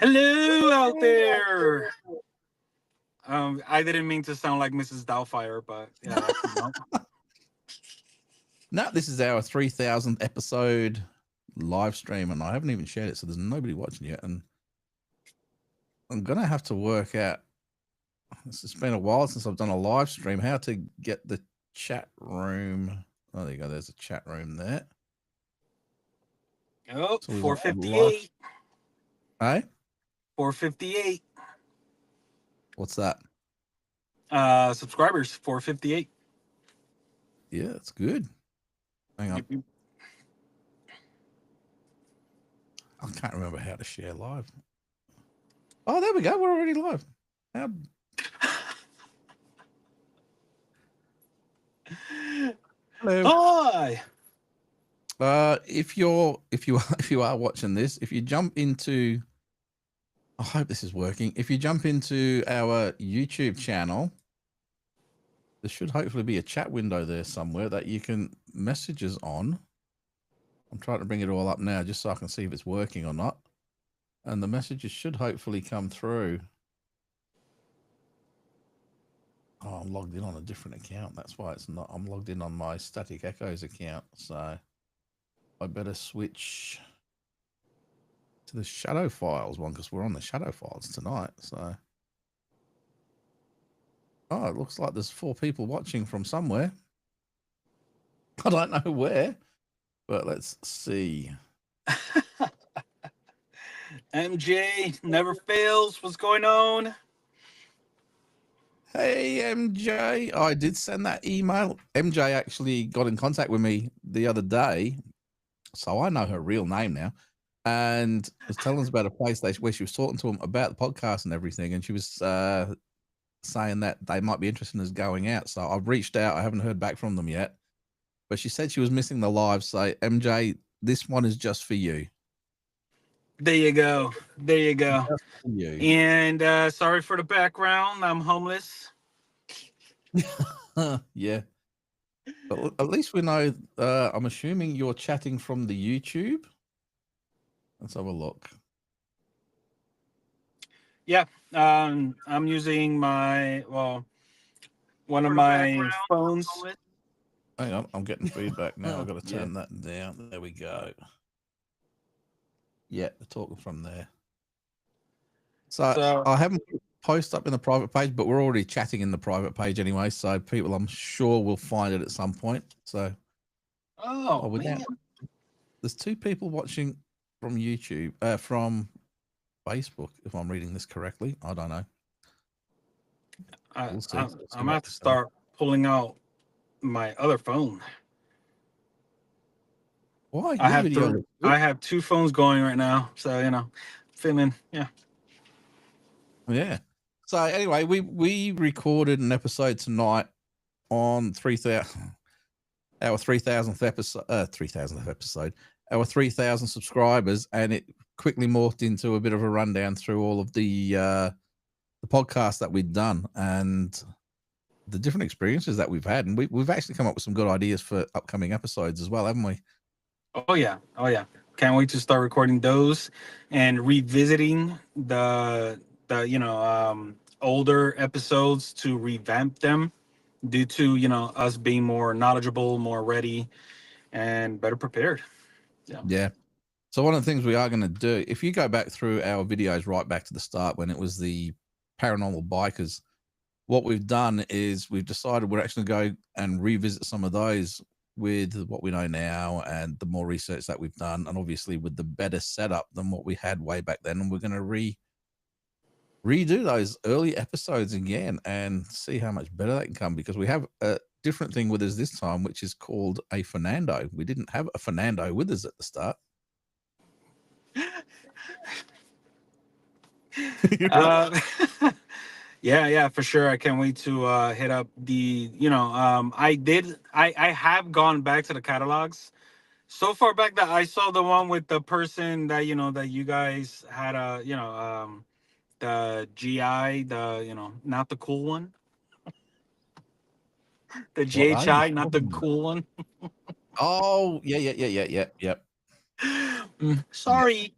Hello out there. I didn't mean to sound like Mrs. Doubtfire, but yeah, that came out. No, this is our 3000th episode live stream, and I haven't even shared it, so there's nobody watching yet. And I'm gonna have to work out. It's been a while since I've done a live stream. How to get the chat room? Oh, there you go. There's a chat room there. Oh, So we want 458. Hey, 458. what's that? Subscribers, 458. Yeah, it's good. Hang on, Yep, yep. I can't remember how to share live. Oh, there we go. We're already live. How... Hello. Hi. If you are watching this, if you jump into, I hope this is working. If you jump into our YouTube channel, there should hopefully be a chat window there somewhere that you can message us on. I'm trying to bring it all up now just so I can see if it's working or not. And the messages should hopefully come through. Oh, I'm logged in on a different account. That's why it's not. I'm logged in on my Static Echoes account. So I better switch to the Shadow Files one because we're on the Shadow Files tonight. So, oh, it looks like there's 4 people watching from somewhere. I don't know where, but let's see. MJ never fails. What's going on? Hey, MJ. I did send that email. MJ actually got in contact with me the other day. So I know her real name now. And was telling us about a place where she was talking to him about the podcast and everything. And she was saying that they might be interested in us going out. So I've reached out. I haven't heard back from them yet. But she said she was missing the live. So, MJ, this one is just for you. There you go. There you go. Just for you. And sorry for the background. I'm homeless. Yeah. But at least we know, I'm assuming you're chatting from the YouTube. Let's have a look. Yeah. I'm using one of my phones. Hang on, I'm getting feedback now. I've got to turn that down. There we go. Yeah, they're talking from there. So I haven't put a post up in the private page, but we're already chatting in the private page anyway. So people, I'm sure, will find it at some point. So, there's 2 people watching from YouTube, from Facebook, if I'm reading this correctly. I don't know. I'm going to have to start pulling out my other phone. Why? I have 2 phones going right now. So, feeling, yeah. Yeah. So anyway, we recorded an episode tonight on our 3000th episode, our 3000 subscribers, and it quickly morphed into a bit of a rundown through all of the podcasts that we'd done and the different experiences that we've had. And we've actually come up with some good ideas for upcoming episodes as well, haven't we? Oh yeah. Can't wait to start recording those and revisiting the older episodes to revamp them due to us being more knowledgeable, more ready, and better prepared. Yeah. So one of the things we are going to do, if you go back through our videos right back to the start when it was the paranormal bikers, what we've done is we've decided we're actually going to go and revisit some of those with what we know now and the more research that we've done, and obviously with the better setup than what we had way back then. And we're going to redo those early episodes again and see how much better that can come, because we have a different thing with us this time, which is called a Fernando. We didn't have a Fernando with us at the start. Yeah, for sure. I can't wait to hit up the, I have gone back to the catalogs so far back that I saw the one with the person that, that you guys had the GI, not the cool one. The GHI, not the cool one. Oh, yeah. Sorry.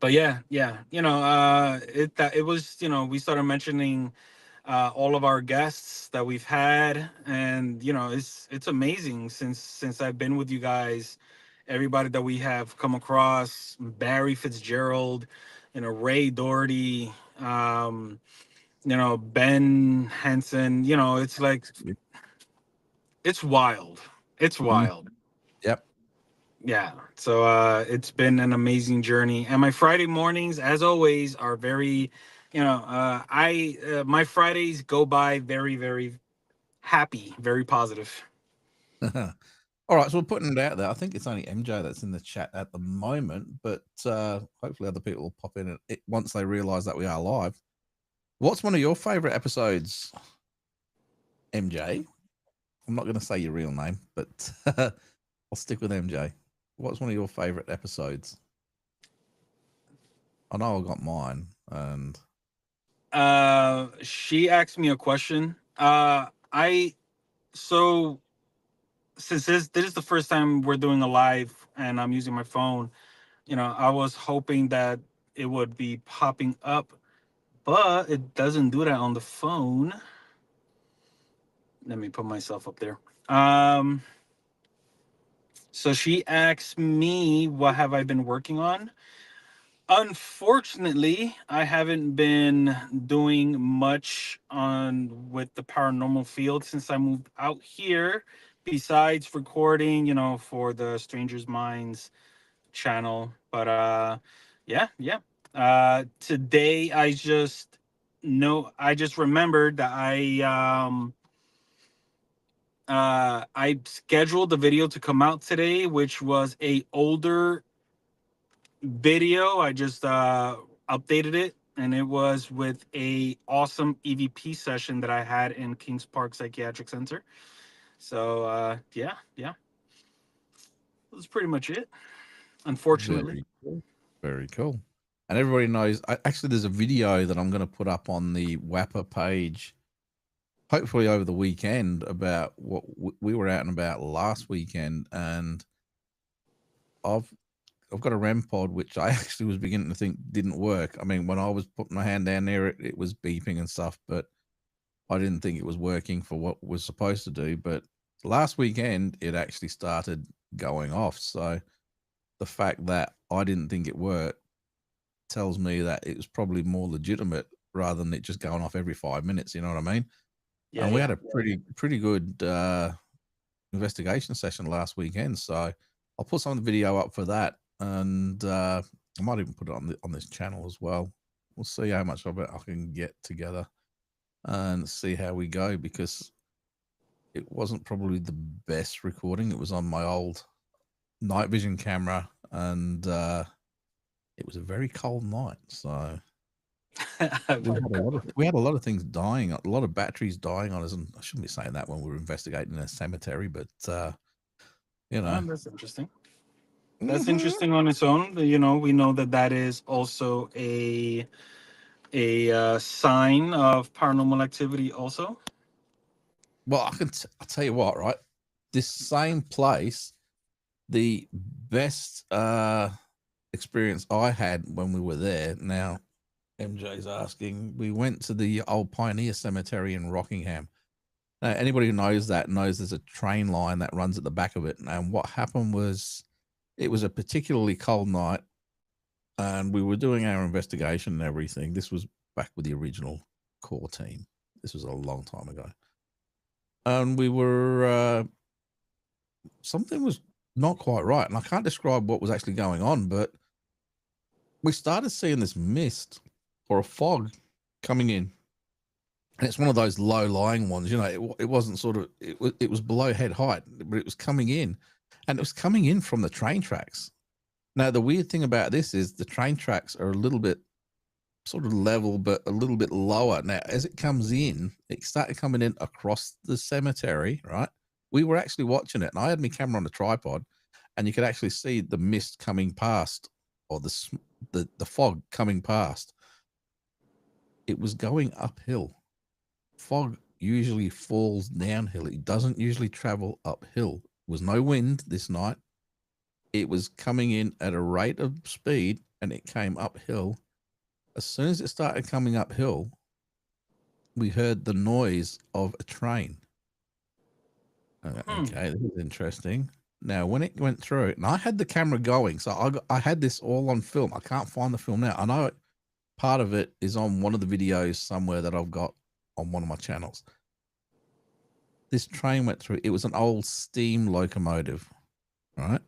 but yeah, it was, we started mentioning all of our guests that we've had, and it's amazing since I've been with you guys. Everybody that we have come across: Barry Fitzgerald, Ray Doherty, Ben Hansen. It's like it's wild. It's Mm, wild. yep. Yeah. So it's been an amazing journey. And my Friday mornings, as always, are very, I my Fridays go by very, very happy, very positive. All right, so we're putting it out there. I think it's only MJ that's in the chat at the moment, but hopefully other people will pop in once they realize that we are live. What's one of your favorite episodes, MJ? I'm not going to say your real name, but I'll stick with MJ. What's one of your favorite episodes? I know I got mine, and She asked me a question. I so since this is the first time we're doing a live and I'm using my phone, I was hoping that it would be popping up, but it doesn't do that on the phone. Let me put myself up there. So she asked me, what have I been working on? Unfortunately, I haven't been doing much on with the paranormal field since I moved out here, besides recording, for the Strangers Minds channel. But yeah, yeah. Today I just remembered that I scheduled the video to come out today, which was a older video. I just updated it, and it was with a awesome EVP session that I had in Kings Park Psychiatric Center. So yeah, yeah, that's pretty much it. Unfortunately. very cool. Very cool. And everybody knows. Actually, there's a video that I'm going to put up on the WAPA page, hopefully over the weekend, about what we were out and about last weekend, and I've got a REM pod which I actually was beginning to think didn't work. I mean, when I was putting my hand down there, it was beeping and stuff, but I didn't think it was working for what it was supposed to do. But last weekend, it actually started going off. So the fact that I didn't think it worked tells me that it was probably more legitimate rather than it just going off every 5 minutes. You know what I mean? Yeah, And we yeah. had a pretty good investigation session last weekend. So I'll put some of the video up for that, and I might even put it on this channel as well. We'll see how much of it I can get together and see how we go, because it wasn't probably the best recording. It was on my old night vision camera, and it was a very cold night, so we had a lot of things dying, a lot of batteries dying on us, and I shouldn't be saying that when we were investigating a cemetery, but That's interesting. That's interesting on its own. We know that is also a sign of paranormal activity. Also, Well, I'll tell you what, right? This same place, the best experience I had when we were there. Now, MJ's asking, we went to the old Pioneer Cemetery in Rockingham. Now, anybody who knows that knows there's a train line that runs at the back of it. And what happened was, it was a particularly cold night, and we were doing our investigation and everything. This was back with the original core team. This was a long time ago. And we were, something was not quite right. And I can't describe what was actually going on, but we started seeing this mist or a fog coming in. And it's one of those low lying ones, it wasn't sort of, it was below head height, but it was coming in, and it was coming in from the train tracks. Now, the weird thing about this is the train tracks are a little bit sort of level, but a little bit lower. Now, as it comes in, it started coming in across the cemetery, right? We were actually watching it, and I had my camera on the tripod, and you could actually see the mist coming past, or the fog coming past. It was going uphill. Fog usually falls downhill. It doesn't usually travel uphill. There was no wind this night. it was coming in at a rate of speed and it came uphill. As soon as it started coming uphill, we heard the noise of a train. Okay, this is interesting. Now, when it went through, and I had the camera going, so I had this all on film. I can't find the film now. I know part of it is on one of the videos somewhere that I've got on one of my channels. This train went through. It was an old steam locomotive, right?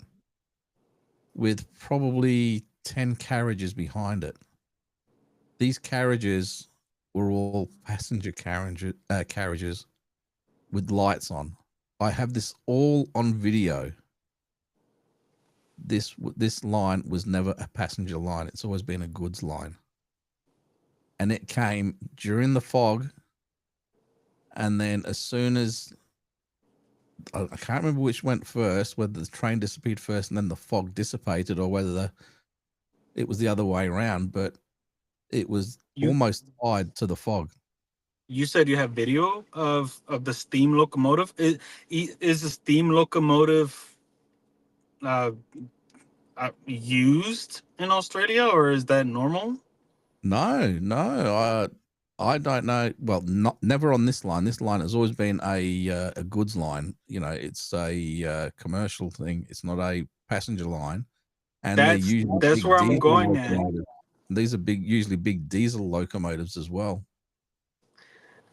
With probably 10 carriages behind it. These carriages were all passenger carriages with lights on. I have this all on video. This line was never a passenger line. It's always been a goods line. And it came during the fog. And then as soon as, I can't remember which went first, whether the train disappeared first and then the fog dissipated, or whether it was the other way around, but it was almost tied to the fog. You said you have video of the steam locomotive. Is the steam locomotive used in Australia, or is that normal? No. I don't know. Well, never on this line. This line has always been a goods line. You know, it's a commercial thing. It's not a passenger line. And that's where I'm going at. These are usually big diesel locomotives as well.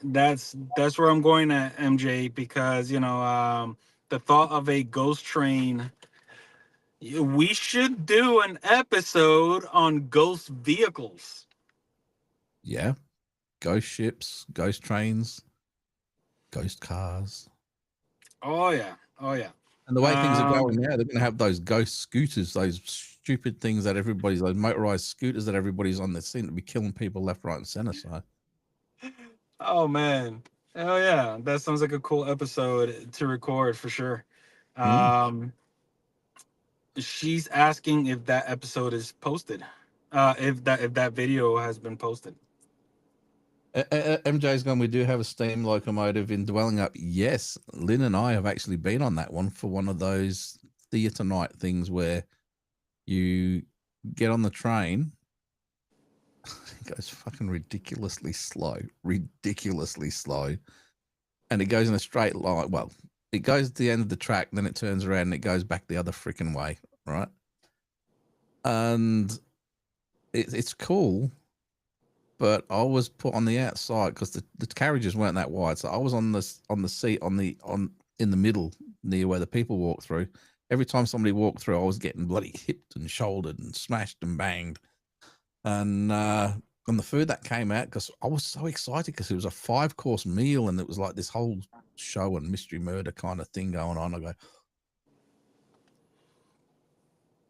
That's where I'm going at, MJ, because the thought of a ghost train. We should do an episode on ghost vehicles. Yeah. Ghost ships, ghost trains, ghost cars. Oh yeah. And the way things are going now, they're going to have those ghost scooters, those stupid things that those motorized scooters that everybody's on. They seem to be killing people left, right, and center. So. Oh man. Oh yeah. That sounds like a cool episode to record for sure. She's asking if that episode is posted. If that video has been posted. MJ's gone, we do have a steam locomotive in Dwelling Up. Yes, Lynn and I have actually been on that one for one of those theatre night things where you get on the train. It goes fucking ridiculously slow. And it goes in a straight line. Well, it goes to the end of the track, then it turns around and it goes back the other freaking way, right? And it's cool. But I was put on the outside because the carriages weren't that wide. So I was on the seat in the middle near where the people walk through. Every time somebody walked through, I was getting bloody hipped and shouldered and smashed and banged. And the food that came out, because I was so excited because it was a 5-course meal and it was like this whole show and mystery murder kind of thing going on. I go,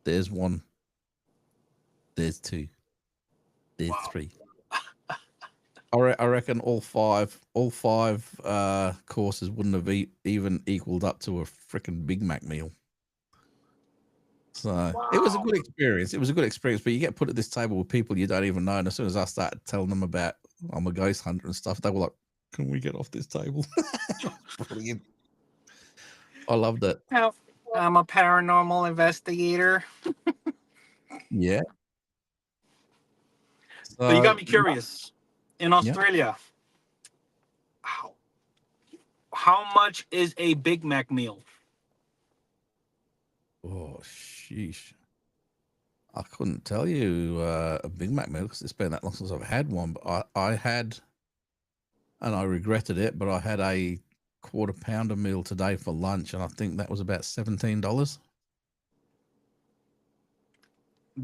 there's one, there's two, there's three. I reckon all five courses wouldn't have even equaled up to a freaking Big Mac meal. So It was a good experience. But you get put at this table with people you don't even know, and as soon as I started telling them about I'm a ghost hunter and stuff, they were like, "Can we get off this table?" Brilliant. I loved it. I'm a paranormal investigator. Yeah. So you got me curious. In Australia, how much is a Big Mac meal? Oh, sheesh. I couldn't tell you a Big Mac meal because it's been that long since I've had one. But I had, and I regretted it, but I had a quarter pounder meal today for lunch, and I think that was about $17.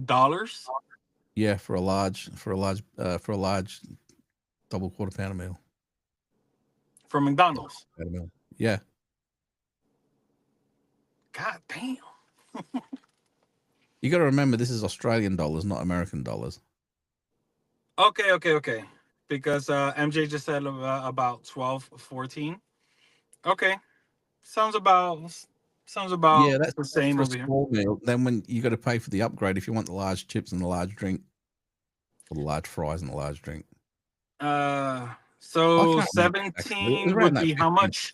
Dollars? Yeah, for a large double quarter pounder meal. From McDonald's? Yeah. God damn. You got to remember, this is Australian dollars, not American dollars. Okay. Because MJ just said about 12, 14. Okay. Sounds about that's the same for over a small meal. Then when you got to pay for the upgrade if you want the large chips and the large drink, or the large fries and the large drink. So 17 would be how much?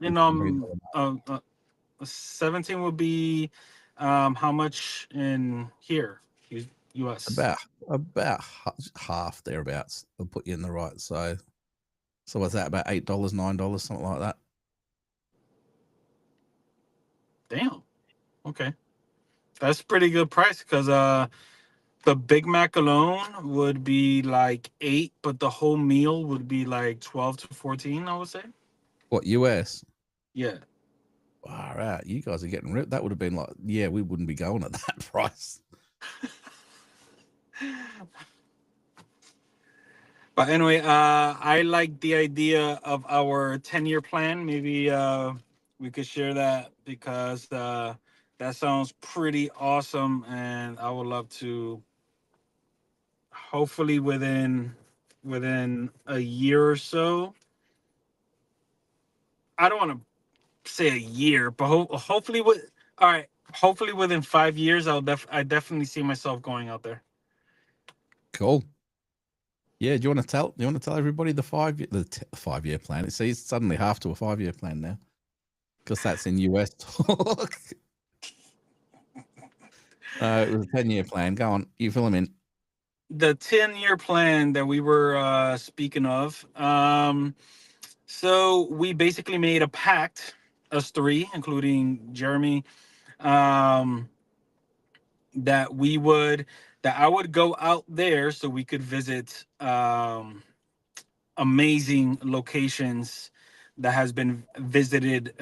17 would be How much in here, U.S.? About half thereabouts. I'll put you in the right. So what's that? About $8, $9, something like that. Damn. Okay, that's pretty good price because the Big Mac alone would be like 8, but the whole meal would be like 12 to 14. I would say. What, US? Yeah. All right, you guys are getting ripped. That would have been like, yeah, we wouldn't be going at that price. But anyway, I like the idea of our 10-year plan. Maybe we could share that because that sounds pretty awesome, and I would love to. Hopefully, within a year or so. I don't want to say a year, but hopefully with all right. Hopefully, within 5 years, I definitely see myself going out there. Cool. Yeah, do you want to tell everybody the 5 year plan? See, it's suddenly half to a 5 year plan now, because that's in US talk. It was a 10-year plan. Go on, you fill them in. The 10-year plan that we were speaking of. So we basically made a pact, us three, including Jeremy, um, that I would go out there so we could visit amazing locations that has been visited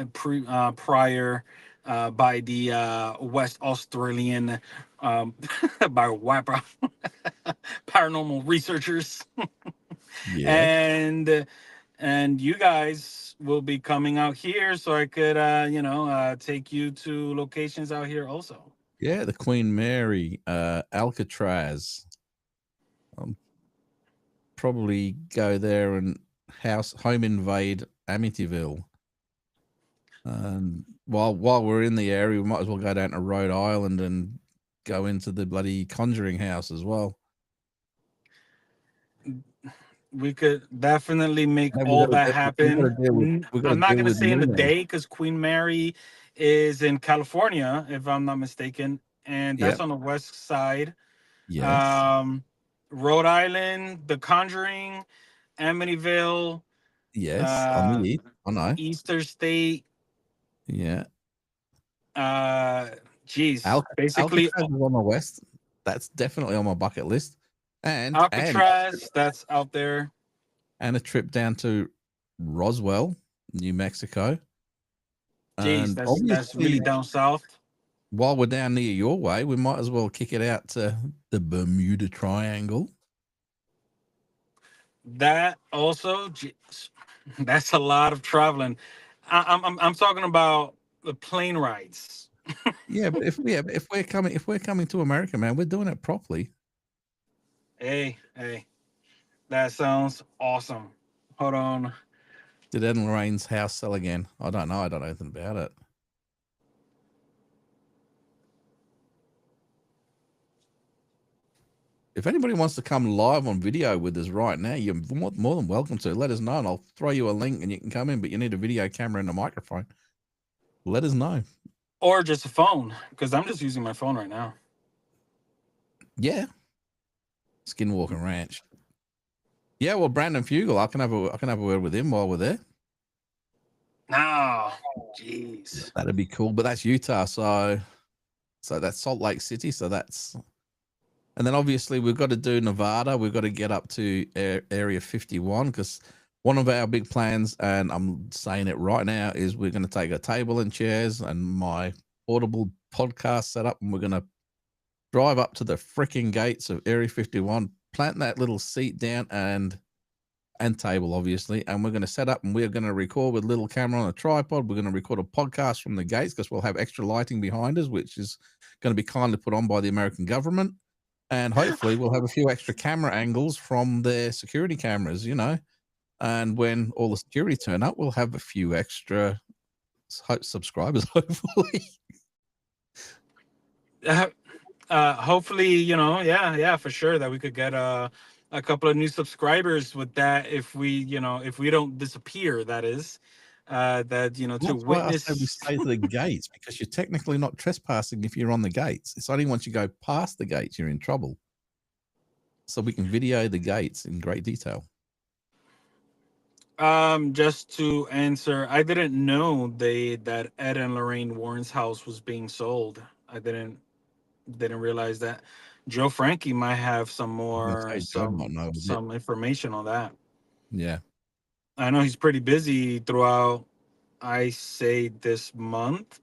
prior by the West Australian by WAPA paranormal researchers. Yeah, And you guys will be coming out here so I could take you to locations out here also. yeah. The Queen Mary, Alcatraz. Probably go there and home invade Amityville. And while we're in the area, we might as well go down to Rhode Island and go into the bloody Conjuring House as well. We could definitely make And all that happen. I'm not going to say in the Luna. day because Queen Mary is in California, if I'm not mistaken, and that's Yep. on the west side. Yes. Rhode Island, The Conjuring, Amityville, Yes. On the east. I know. Easter State. Yeah. Geez, basically Alcatraz is on the west. That's definitely on my bucket list. And Alcatraz, that's out there. And a trip down to Roswell, New Mexico. Geez, And that's really down south. While we're down near your way, we might as well kick it out to the Bermuda Triangle. That also, geez, that's a lot of traveling. I'm talking about the plane rides. Yeah, but if we're coming to America, man, we're doing it properly. Hey, that sounds awesome. Hold on. Did Ed and Lorraine's house sell again? I don't know. I don't know anything about it. If anybody wants to come live on video with us right now, you're more than welcome to. Let us know, and I'll throw you a link, and you can come in. But you need a video camera and a microphone. Let us know. Or just a phone, because I'm just using my phone right now. Yeah. Skinwalker Ranch. Yeah, well, Brandon Fugel, I can have a word with him while we're there. No, jeez, that'd be cool. But that's Utah, so that's Salt Lake City. So that's, and then obviously we've got to do Nevada. We've got to get up to Area 51 because one of our big plans, and I'm saying it right now, is we're going to take a table and chairs and my portable podcast setup, and we're going to drive up to the freaking gates of Area 51, plant that little seat down and table, obviously, and we're going to set up and we're going to record with a little camera on a tripod. We're going to record a podcast from the gates because we'll have extra lighting behind us, which is going to be kindly put on by the American government. And hopefully we'll have a few extra camera angles from their security cameras, and when all the security turn up, we'll have a few extra subscribers, hopefully. Hopefully, yeah, for sure that we could get a couple of new subscribers with that if we don't disappear, that is. that to That's why I said we witness. stay to the gates, because you're technically not trespassing if you're on the gates. It's only once you go past the gates you're in trouble. So we can video the gates in great detail. Just to answer, I didn't know that Ed and Lorraine Warren's house was being sold. I didn't realize that. Joe Frankie might have some I was gonna more say Joe might know a bit. some information on that. Yeah. I know he's pretty busy throughout, I say, this month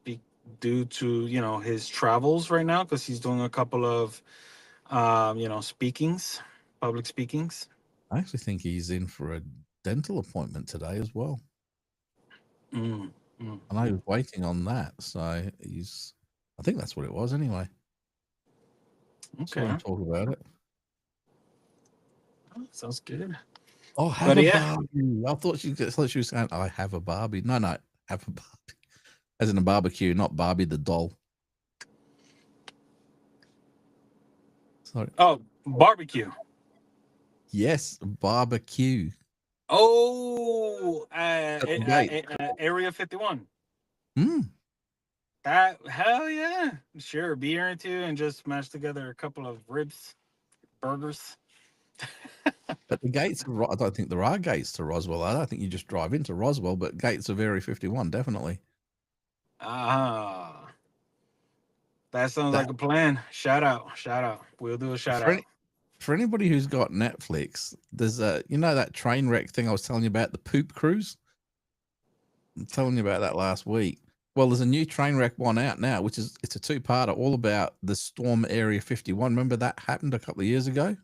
due to his travels right now, because he's doing a couple of speakings, public speakings. I actually think he's in for a dental appointment today as well. Mm, mm, And I was waiting on that. So I think that's what it was anyway. okay, Saw him talk about it. sounds good. Oh, have a barbie. I thought she was saying, I have a Barbie. No, have a Barbie. As in a barbecue, not Barbie the doll. Sorry. Oh, barbecue. Yes, barbecue. Oh, Area 51. That, hell yeah, sure. Be here too, and just smash together a couple of ribs, burgers. But the gates, I don't think there are gates to Roswell. I don't think you just drive into Roswell, but gates of Area 51, definitely. Ah, that sounds like a plan. Shout out. We'll do a shout out. For anybody who's got Netflix, there's that train wreck thing I was telling you about, the poop cruise. I'm telling you about that last week. Well, there's a new train wreck one out now, it's a two-parter all about the storm Area 51. Remember that happened a couple of years ago?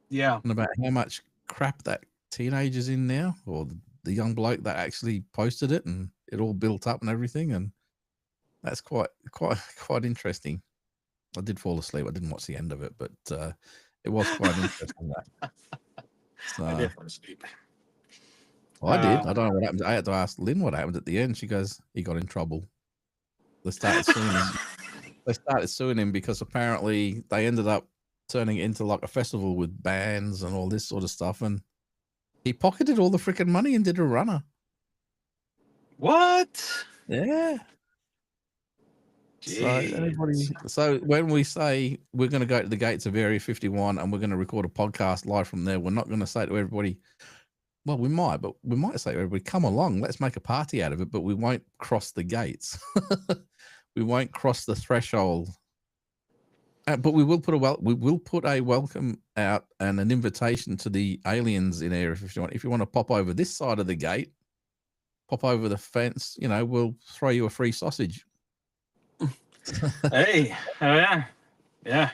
Yeah. And about how much crap that teenager's in now, or the young bloke that actually posted it, and it all built up and everything. And that's quite interesting. I did fall asleep. I didn't watch the end of it, but it was quite interesting. That. So, I did fall asleep. Well, I did. I don't know what happened. I had to ask Lynn what happened at the end. She goes, he got in trouble. They started suing him because apparently they ended up turning it into like a festival with bands and all this sort of stuff. And he pocketed all the freaking money and did a runner. What? Yeah. So when we say we're going to go to the gates of Area 51 and we're going to record a podcast live from there, we're not going to say to everybody, well, we might say to everybody, come along, let's make a party out of it, but we won't cross the gates. We won't cross the threshold. But we will put a welcome out and an invitation to the aliens in Area 51. If you want to pop over this side of the gate, pop over the fence, we'll throw you a free sausage. Hey, yeah.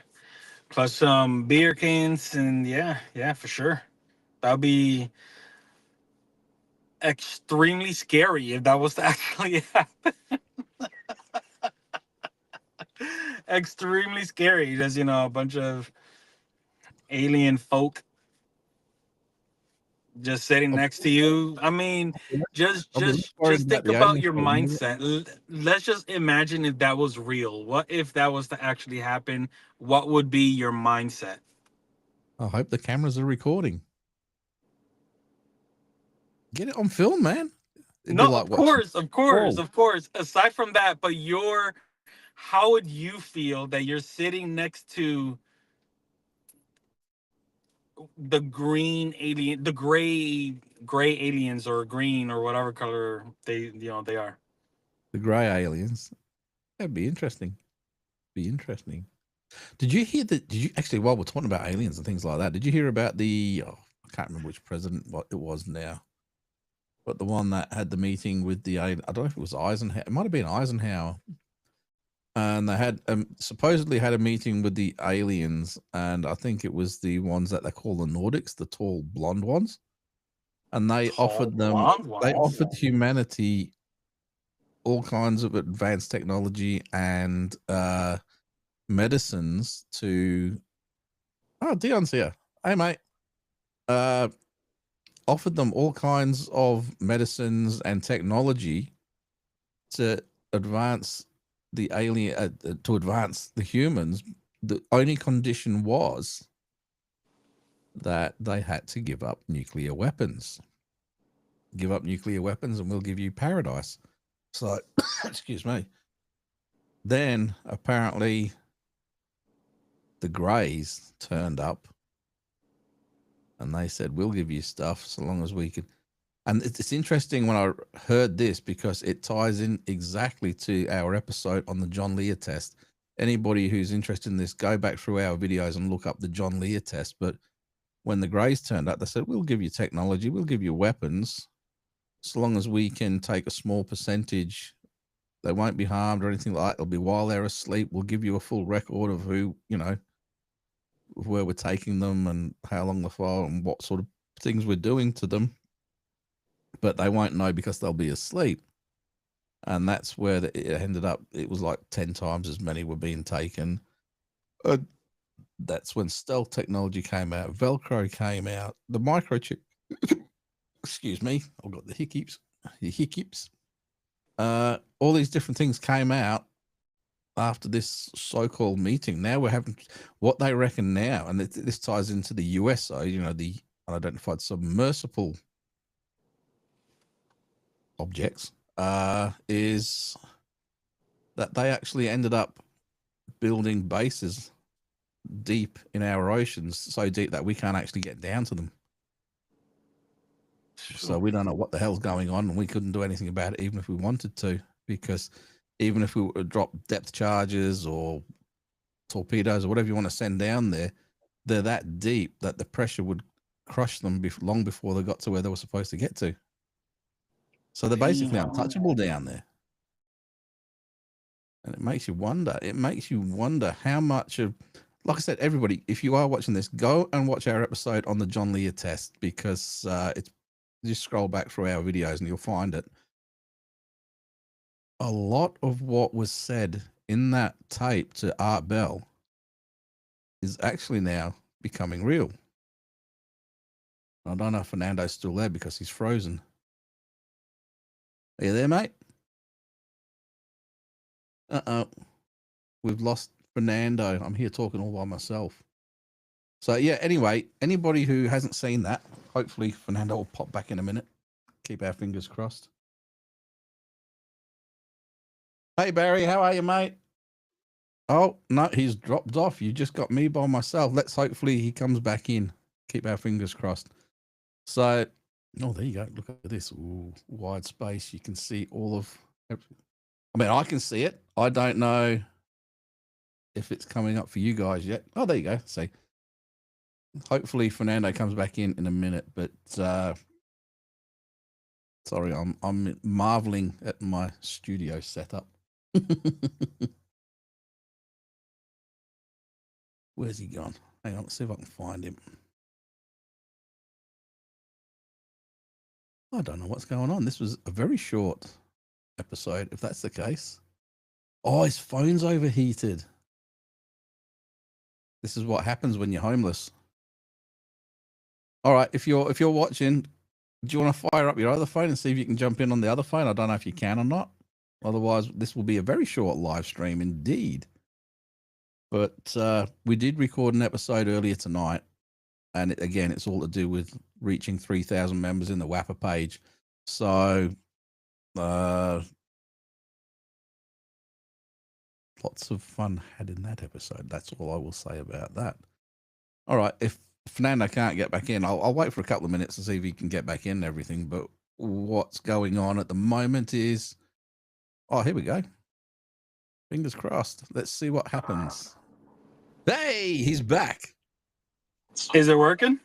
Plus some beer cans, and yeah, for sure. That'll be extremely scary if that was to actually happen. Extremely scary. There's a bunch of alien folk just sitting next to you. I mean, just think about your mindset. Let's just imagine if that was real. What if that was to actually happen? What would be your mindset? I hope the cameras are recording. Get it on film, man. Of course. Aside from that, but how would you feel that you're sitting next to the green alien, the gray aliens, or green, or whatever color they are? The gray aliens. That'd be interesting. Did you hear that? Did you actually, while we're talking about aliens and things like that, did you hear about I can't remember which president it was now, but the one that had the meeting with I don't know if it was Eisenhower. It might have been Eisenhower. And they had supposedly had a meeting with the aliens, and I think it was the ones that they call the Nordics, the tall blonde ones. And they offered humanity all kinds of advanced technology and medicines to. Oh, Dion's here. Hey, mate. Offered them all kinds of medicines and technology to advance the alien, to advance the humans. The only condition was that they had to give up nuclear weapons. give up nuclear weapons and we'll give you paradise. So, excuse me. Then apparently the Greys turned up and they said, we'll give you stuff so long as we can. And it's interesting when I heard this because it ties in exactly to our episode on the John Lear test. Anybody who's interested in this, go back through our videos and look up the John Lear test. But when the Greys turned up, they said, we'll give you technology, we'll give you weapons, so long as we can take a small percentage. They won't be harmed or anything like that. It'll be while they're asleep. We'll give you a full record of who, where we're taking them and how long they're for and what sort of things we're doing to them. But they won't know because they'll be asleep. And that's where it ended up. It was like 10 times as many were being taken. That's when stealth technology came out. Velcro came out. The microchip. Excuse me. I've got the hiccups. All these different things came out after this so-called meeting. Now we're having what they reckon now, and this ties into the USO, the unidentified submersible objects, is that they actually ended up building bases deep in our oceans, so deep that we can't actually get down to them. So we don't know what the hell's going on, and we couldn't do anything about it even if we wanted to, because even if we were to drop depth charges or torpedoes or whatever you want to send down there, they're that deep that the pressure would crush them long before they got to where they were supposed to get to. So they're basically untouchable down there. And it makes you wonder how much of, like I said, everybody, if you are watching this, go and watch our episode on the John Lear test, because it's just scroll back through our videos and you'll find it. A lot of what was said in that tape to Art Bell is actually now becoming real. I don't know if Fernando's still there because he's frozen. Are you there, mate? Uh-oh. We've lost Fernando. I'm here talking all by myself. So, yeah, anyway, anybody who hasn't seen that, hopefully Fernando will pop back in a minute. Keep our fingers crossed. Hey, Barry, how are you, mate? Oh, no, he's dropped off. You just got me by myself. Hopefully he comes back in. Keep our fingers crossed. So, oh, there you go. Look at this. Ooh, wide space. You can see all of, I mean, I can see it. I don't know if it's coming up for you guys yet. Oh, there you go. See. Hopefully Fernando comes back in a minute, but sorry, I'm marveling at my studio setup. Where's he gone? Hang on, let's see if I can find him. I don't know what's going on. This was a very short episode, if that's the case. Oh, his phone's overheated. This is what happens when you're homeless. All right, if you're watching, do you want to fire up your other phone and see if you can jump in on the other phone? I don't know if you can or not. Otherwise, this will be a very short live stream indeed. But we did record an episode earlier tonight. And again, it's all to do with reaching 3,000 members in the WAPA page. So lots of fun had in that episode. That's all I will say about that. All right. If Fernando can't get back in, I'll wait for a couple of minutes to see if he can get back in and everything. But what's going on at the moment is, oh, here we go. Fingers crossed. Let's see what happens. Hey, he's back. Is it working?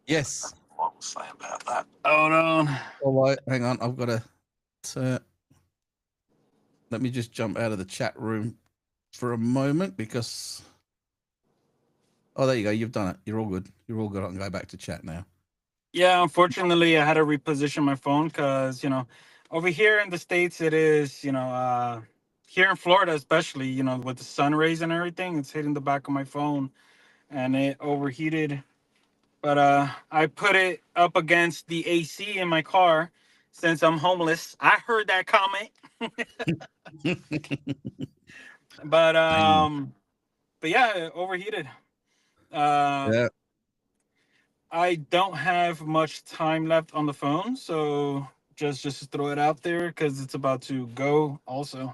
Yes. What was I about that? Hold on. All right, hang on. I've got to let me just jump out of the chat room for a moment because. Oh, there you go. You've done it. You're all good. You're all good. I can go back to chat now. Yeah, unfortunately, I had to reposition my phone because, over here in the States, it is, here in Florida, especially, with the sun rays and everything, it's hitting the back of my phone and it overheated. But I put it up against the AC in my car since I'm homeless. I heard that comment. But yeah, it overheated. Yeah. I don't have much time left on the phone, so just throw it out there because it's about to go. Also,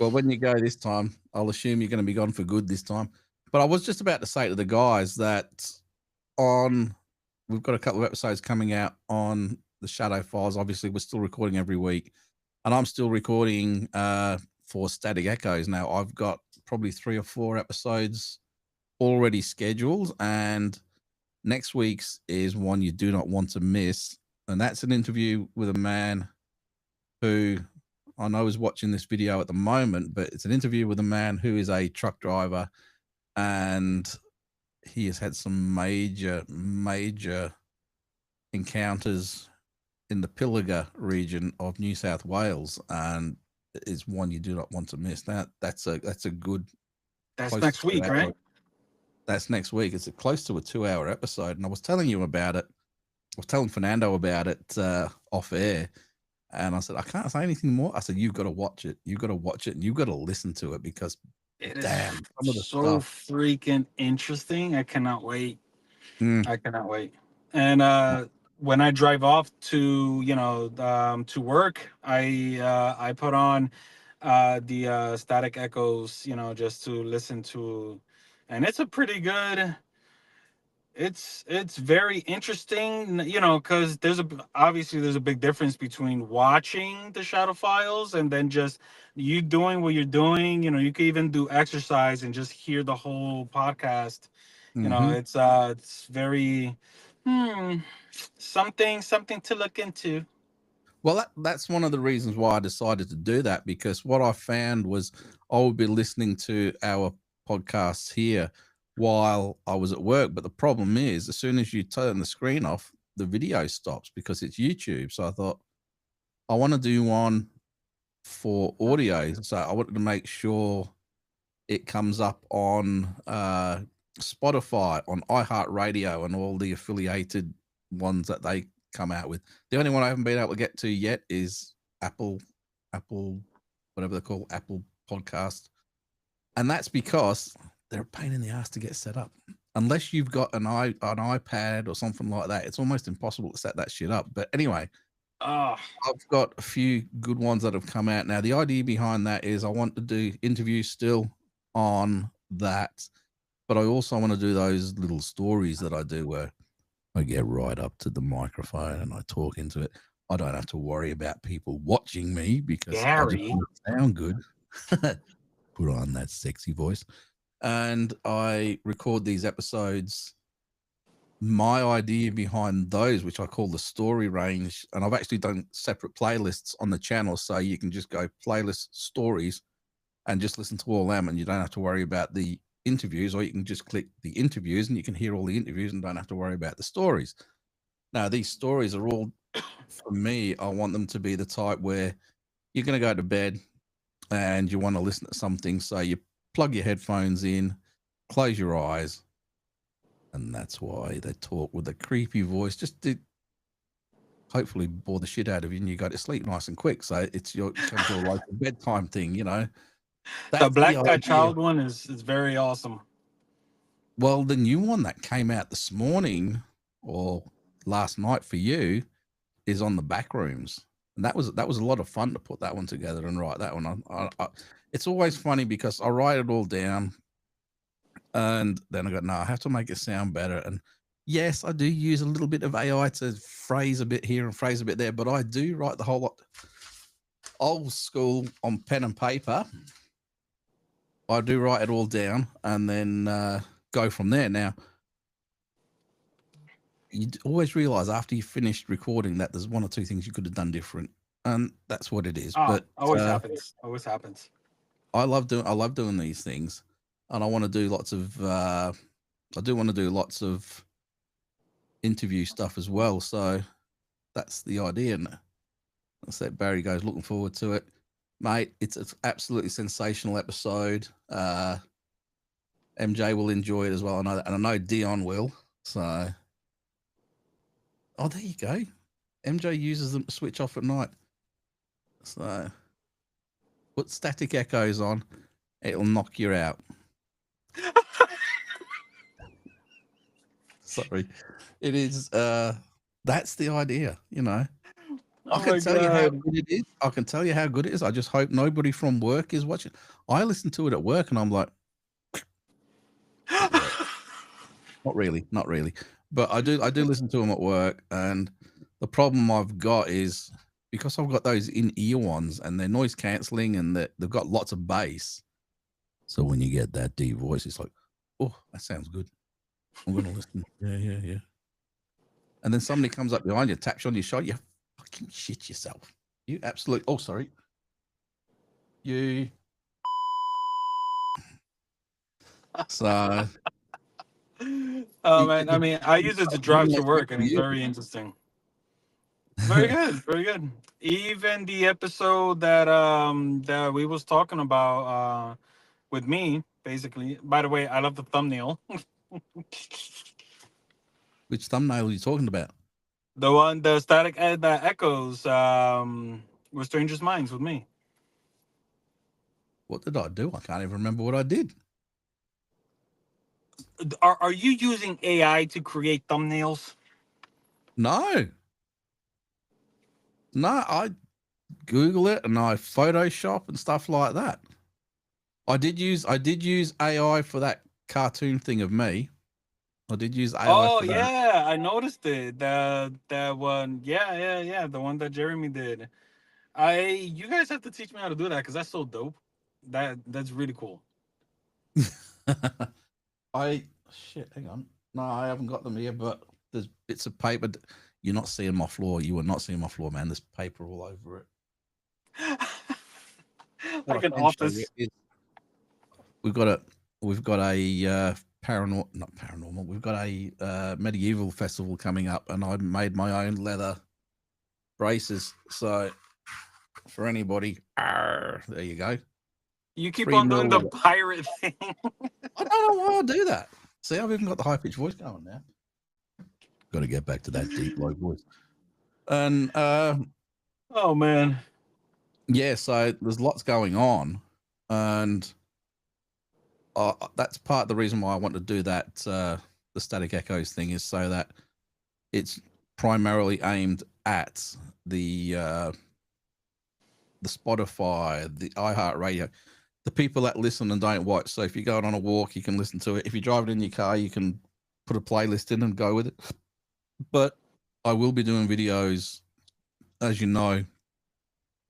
Well, when you go this time, I'll assume you're going to be gone for good this time. But I was just about to say to the guys that on we've got a couple of episodes coming out on the Shadow Files. Obviously, we're still recording every week, and I'm still recording for Static Echoes. Now, I've got probably 3 or 4 episodes already scheduled, and next week's is one you do not want to miss, and that's an interview with a man who I know is watching this video at the moment, but it's an interview with a man who is a truck driver, and he has had some major encounters in the Pilliga region of New South Wales, and is one you do not want to miss. That's a good. that's Close next to 2 week, right? hours. That's next week. It's close to a 2-hour episode, and I was telling you about it. I was telling Fernando about it off air, and I said I can't say anything more. I said you've got to watch it. You've got to watch it, and you've got to listen to it because It is damn, some of the so stuff. freaking interesting. I cannot wait. Mm, I cannot wait. And when I drive off to to work, I put on the Static Echoes, just to listen to, and it's a pretty good. It's very interesting, because obviously there's a big difference between watching the Shadow Files and then just you doing what you're doing. You can even do exercise and just hear the whole podcast. hmm It's very something to look into. Well, that's one of the reasons why I decided to do that, because what I found was I would be listening to our podcasts here while I was at work. But the problem is, as soon as you turn the screen off, the video stops because it's YouTube. So I thought I want to do one for audio. So I wanted to make sure it comes up on Spotify, on iHeartRadio, and all the affiliated ones that they come out with. The only one I haven't been able to get to yet is Apple, whatever they're called, Apple Podcast, and that's because they're a pain in the ass to get set up. Unless you've got an iPad or something like that, it's almost impossible to set that shit up. But anyway, Ah, I've got a few good ones that have come out now. The idea behind that is I want to do interviews still on that, but I also want to do those little stories that I do where I get right up to the microphone and I talk into it. I don't have to worry about people watching me because I just Gary. want to sound good. Put on that sexy voice. And I record these episodes. My idea behind those, which I call the story range, and I've actually done separate playlists on the channel, so you can just go playlist stories and just listen to all them, and you don't have to worry about the interviews, or you can just click the interviews and you can hear all the interviews and don't have to worry about the stories. Now, these stories are all, for me, I want them to be the type where you're going to go to bed and you want to listen to something, so you plug your headphones in, close your eyes, and that's why they talk with a creepy voice, just to hopefully bore the shit out of you and you go to sleep nice and quick. So it's becomes your like a bedtime thing, The That's the Black Cat idea. Child one is very awesome. Well, the new one that came out this morning or last night for you is on the back rooms, and that was a lot of fun to put that one together and write that one on. It's always funny because I write it all down, and then I go, no, I have to make it sound better. And yes, I do use a little bit of AI to phrase a bit here and phrase a bit there, but I do write the whole lot old school on pen and paper. I do write it all down and then go from there. Now, you always realize after you finished recording that there's one or two things you could have done different, and that's what it is. Oh, But always happens. Always happens. I love doing these things, and I want to do lots of. I do want to do lots of interview stuff as well. So that's the idea. And that's that. Barry goes, looking forward to it, mate. It's an absolutely sensational episode. MJ will enjoy it as well. I know that, and I know Dion will. So, oh, there you go. MJ uses them to switch off at night. So, put Static Echoes on. It'll knock you out. Sorry. It is that's the idea, you know. I Oh can my tell you how god. good it is. I can tell you how good it is. I just hope nobody from work is watching. I listen to it at work and I'm like, not really, not really. But I do listen to them at work, and the problem I've got is because I've got those in-ear ones and they're noise cancelling and they've got lots of bass. So when you get that deep voice, it's like, oh, that sounds good. I'm gonna listen. Yeah. And then somebody comes up behind you, taps you on your shoulder, you fucking shit yourself. You absolutely. Oh, sorry. You. So. Oh man, I mean, I use it to drive to work, and it's You. very interesting. Very good, very good. Even the episode that we was talking about with me, basically. By the way, I love the thumbnail. Which thumbnail are you talking about? The one, the static that echoes with Strangers Minds with me. What did I do? I can't even remember what I did. Are you using AI to create thumbnails? No. No, I Google it and I Photoshop and stuff like that. I did use AI for that cartoon thing of me. I did use AI Oh for that. yeah, I noticed it. That one, yeah. The one that Jeremy did. You guys have to teach me how to do that because that's so dope. That's really cool. Hang on. No, I haven't got them here, but there's bits of paper. You're not seeing my floor. You are not seeing my floor, man. There's paper all over it. What Like I an can show office. you is we've got a paranormal, not paranormal. We've got a medieval festival coming up, and I made my own leather braces. So for anybody, there you go. You keep 3 on doing the mil. pirate thing. I don't know why I do that. See, I've even got the high pitched voice going now. Got to get back to that deep low voice. And Oh man. yeah, so there's lots going on, and that's part of the reason why I want to do that. The Static Echoes thing is so that it's primarily aimed at the Spotify, the iHeartRadio, the people that listen and don't watch. So if you're going on a walk, you can listen to it. If you're driving in your car, you can put a playlist in and go with it. But I will be doing videos, as you know,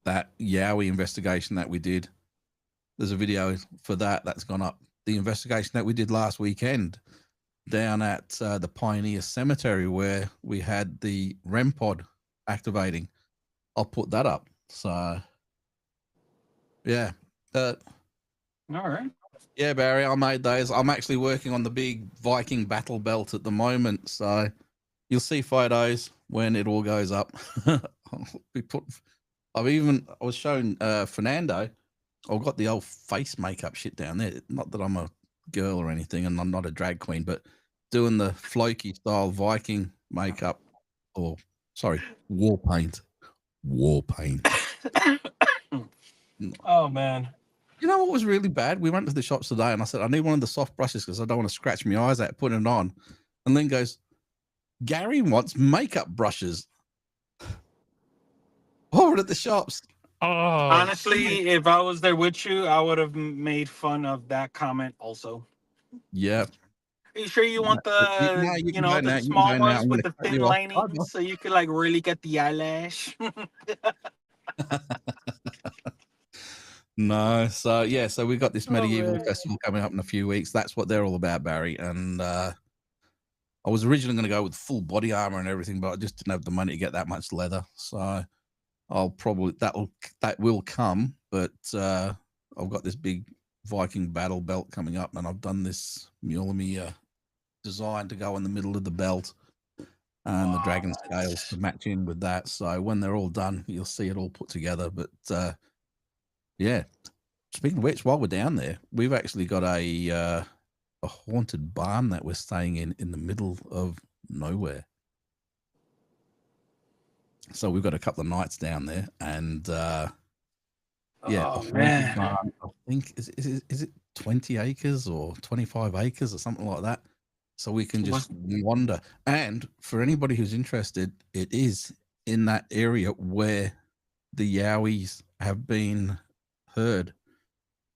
that Yowie investigation that we did. There's a video for that that's gone up. The investigation that we did last weekend down at the Pioneer Cemetery where we had the REM pod activating. I'll put that up. So, yeah. All right. Yeah, Barry, I made those. I'm actually working on the big Viking battle belt at the moment. So you'll see photos when it all goes up. I was showing Fernando. I've got the old face makeup shit down there. Not that I'm a girl or anything, and I'm not a drag queen, but doing the Floki style Viking makeup, or sorry, war paint. Oh man. You know what was really bad? We went to the shops today, and I said I need one of the soft brushes because I don't want to scratch my eyes out putting it on. And Lynn goes, Gary wants makeup brushes. Over at the shops. Oh, honestly, if I was there with you, I would have made fun of that comment also. Yeah. Are you sure you want the small ones with the thin lining so you could like really get the eyelash? No, so yeah, so we've got this medieval festival coming up in a few weeks. That's what they're all about, Barry. And I was originally going to go with full body armor and everything, but I just didn't have the money to get that much leather. So I'll probably that will come, but I've got this big Viking battle belt coming up, and I've done this Mjolnir design to go in the middle of the belt, and the dragon scales to match in with that. So when they're all done, you'll see it all put together. But yeah, speaking of which, while we're down there, we've actually got a haunted barn that we're staying in the middle of nowhere. So we've got a couple of nights down there, and yeah, man. Barn, I think is it 20 acres or 25 acres or something like that. so we can just Was- wander. And for anybody who's interested, it is in that area where the Yowies have been heard.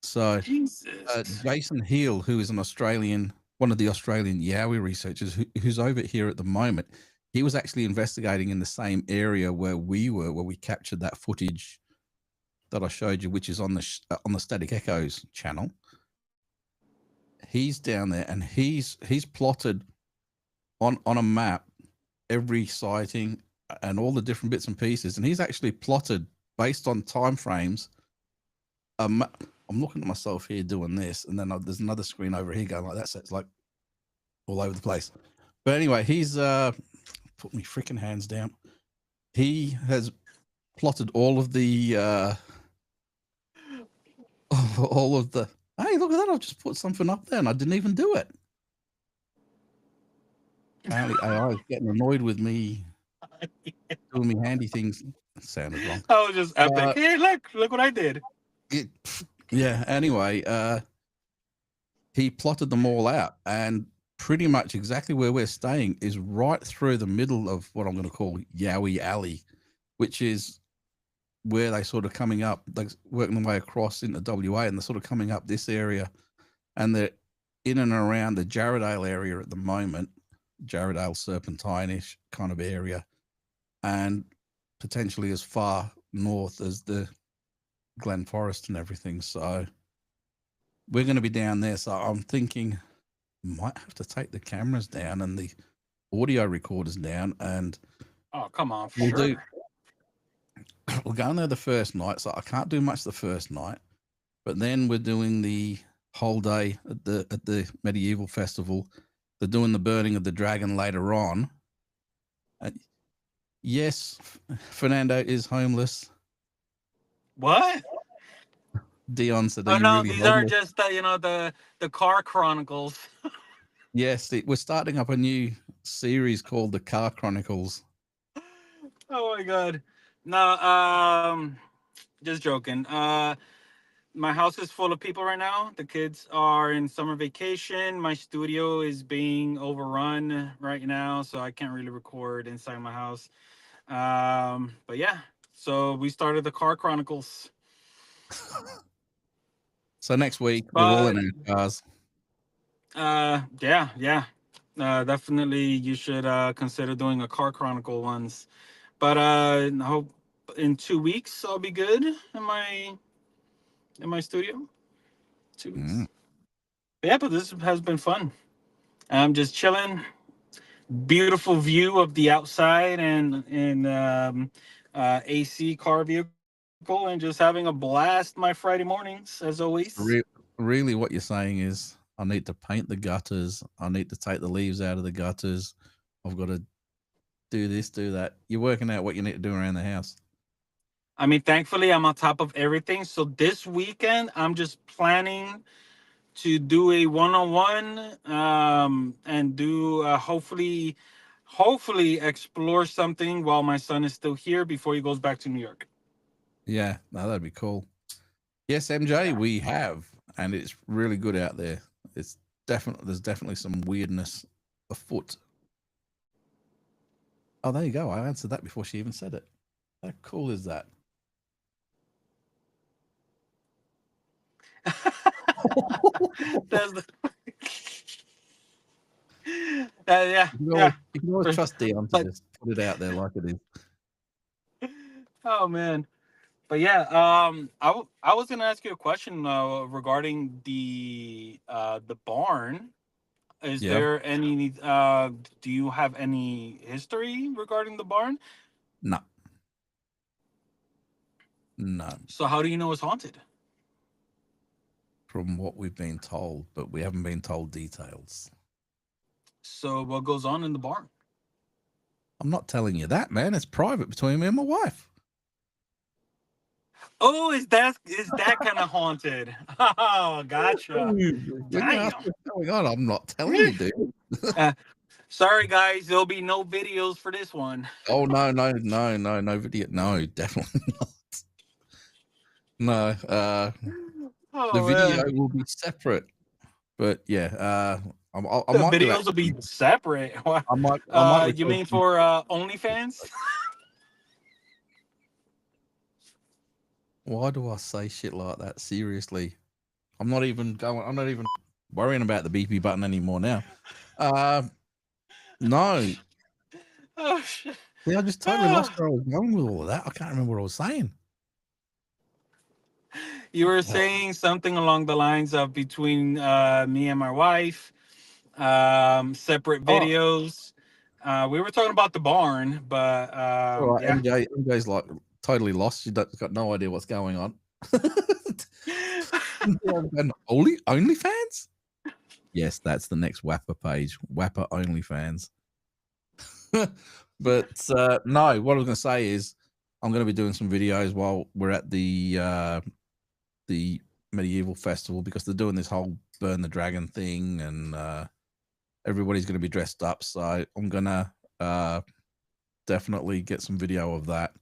So Jesus. Jason Heel, who is one of the Australian Yowie researchers who's over here at the moment, he was actually investigating in the same area where we were, where we captured that footage that I showed you, which is on the Static Echoes channel. He's down there, and he's plotted on a map every sighting and all the different bits and pieces, and he's actually plotted based on time frames. I'm looking at myself here doing this, and then there's another screen over here going like that, so it's like all over the place. But anyway, he's put me freaking hands down. He has plotted all of the hey, look at that, I've just put something up there and I didn't even do it. Apparently AI is getting annoyed with me doing me handy things. That sounded wrong. I was just epic. Hey, look what I did. Yeah, anyway, he plotted them all out, and pretty much exactly where we're staying is right through the middle of what I'm going to call Yowie Alley, which is where they sort of coming up, like working their way across into WA, and they're sort of coming up this area, and they're in and around the Jarrahdale area at the moment, Jarrahdale Serpentine-ish kind of area, and potentially as far north as the Glen Forest and everything. So we're going to be down there. So I'm thinking might have to take the cameras down and the audio recorders down, and Oh, come on. we'll go there the first night. So I can't do much the first night, but then we're doing the whole day at the medieval festival. They're doing the burning of the dragon later on. Yes, Fernando is homeless. What? Dion said, "Oh you no, really these homeless? are just the car chronicles." Yes, we're starting up a new series called the Car Chronicles. Oh my god. No, just joking. My house is full of people right now. The kids are in summer vacation. My studio is being overrun right now, so I can't really record inside my house. But yeah, so we started the Car Chronicles. So next week we're all in our cars. Yeah. Definitely you should consider doing a Car Chronicle once. But I hope in 2 weeks I'll be good in my studio. 2 weeks. Yeah, but this has been fun. I'm just chilling. Beautiful view of the outside and AC car vehicle, and just having a blast my Friday mornings as always. Really, what you're saying is I need to paint the gutters. I need to take the leaves out of the gutters. I've got to do this, do that. You're working out what you need to do around the house. I mean, thankfully, I'm on top of everything. So this weekend, I'm just planning to do a one-on-one and do hopefully explore something while my son is still here before he goes back to New York. Yeah, no, that'd be cool. Yes, MJ, we have, and it's really good out there. There's definitely some weirdness afoot. Oh, there you go. I answered that before she even said it. How cool is that? That's the... yeah. You can always trust Dion to just put it out there like it is. Oh man. But yeah, I was gonna ask you a question regarding the barn. Is there any do you have any history regarding the barn? No. So how do you know it's haunted? From what we've been told, but we haven't been told details. So what goes on in the barn? I'm not telling you that, man. It's private between me and my wife. Oh, is that kind of haunted? Oh, gotcha. Oh God, I'm not telling you, dude. Sorry, guys. There'll be no videos for this one. Oh no video. No, definitely not. No. The video will be separate. But yeah, I The might do videos will be separate. I might You record mean some- for OnlyFans? Why do I say shit like that? Seriously, I'm not even worrying about the BP button anymore now. No, Oh shit! see, I just totally lost where I was going with all of that. I can't remember what I was saying. You were saying something along the lines of between me and my wife, separate Oh, videos. We were talking about the barn, but all right, yeah. MJ's like totally lost. She's got no idea what's going on. OnlyFans? Yes, that's the next Wapper page. Wapper OnlyFans. But no, what I was going to say is I'm going to be doing some videos while we're at the medieval festival, because they're doing this whole burn the dragon thing, and everybody's going to be dressed up. So I'm going to definitely get some video of that,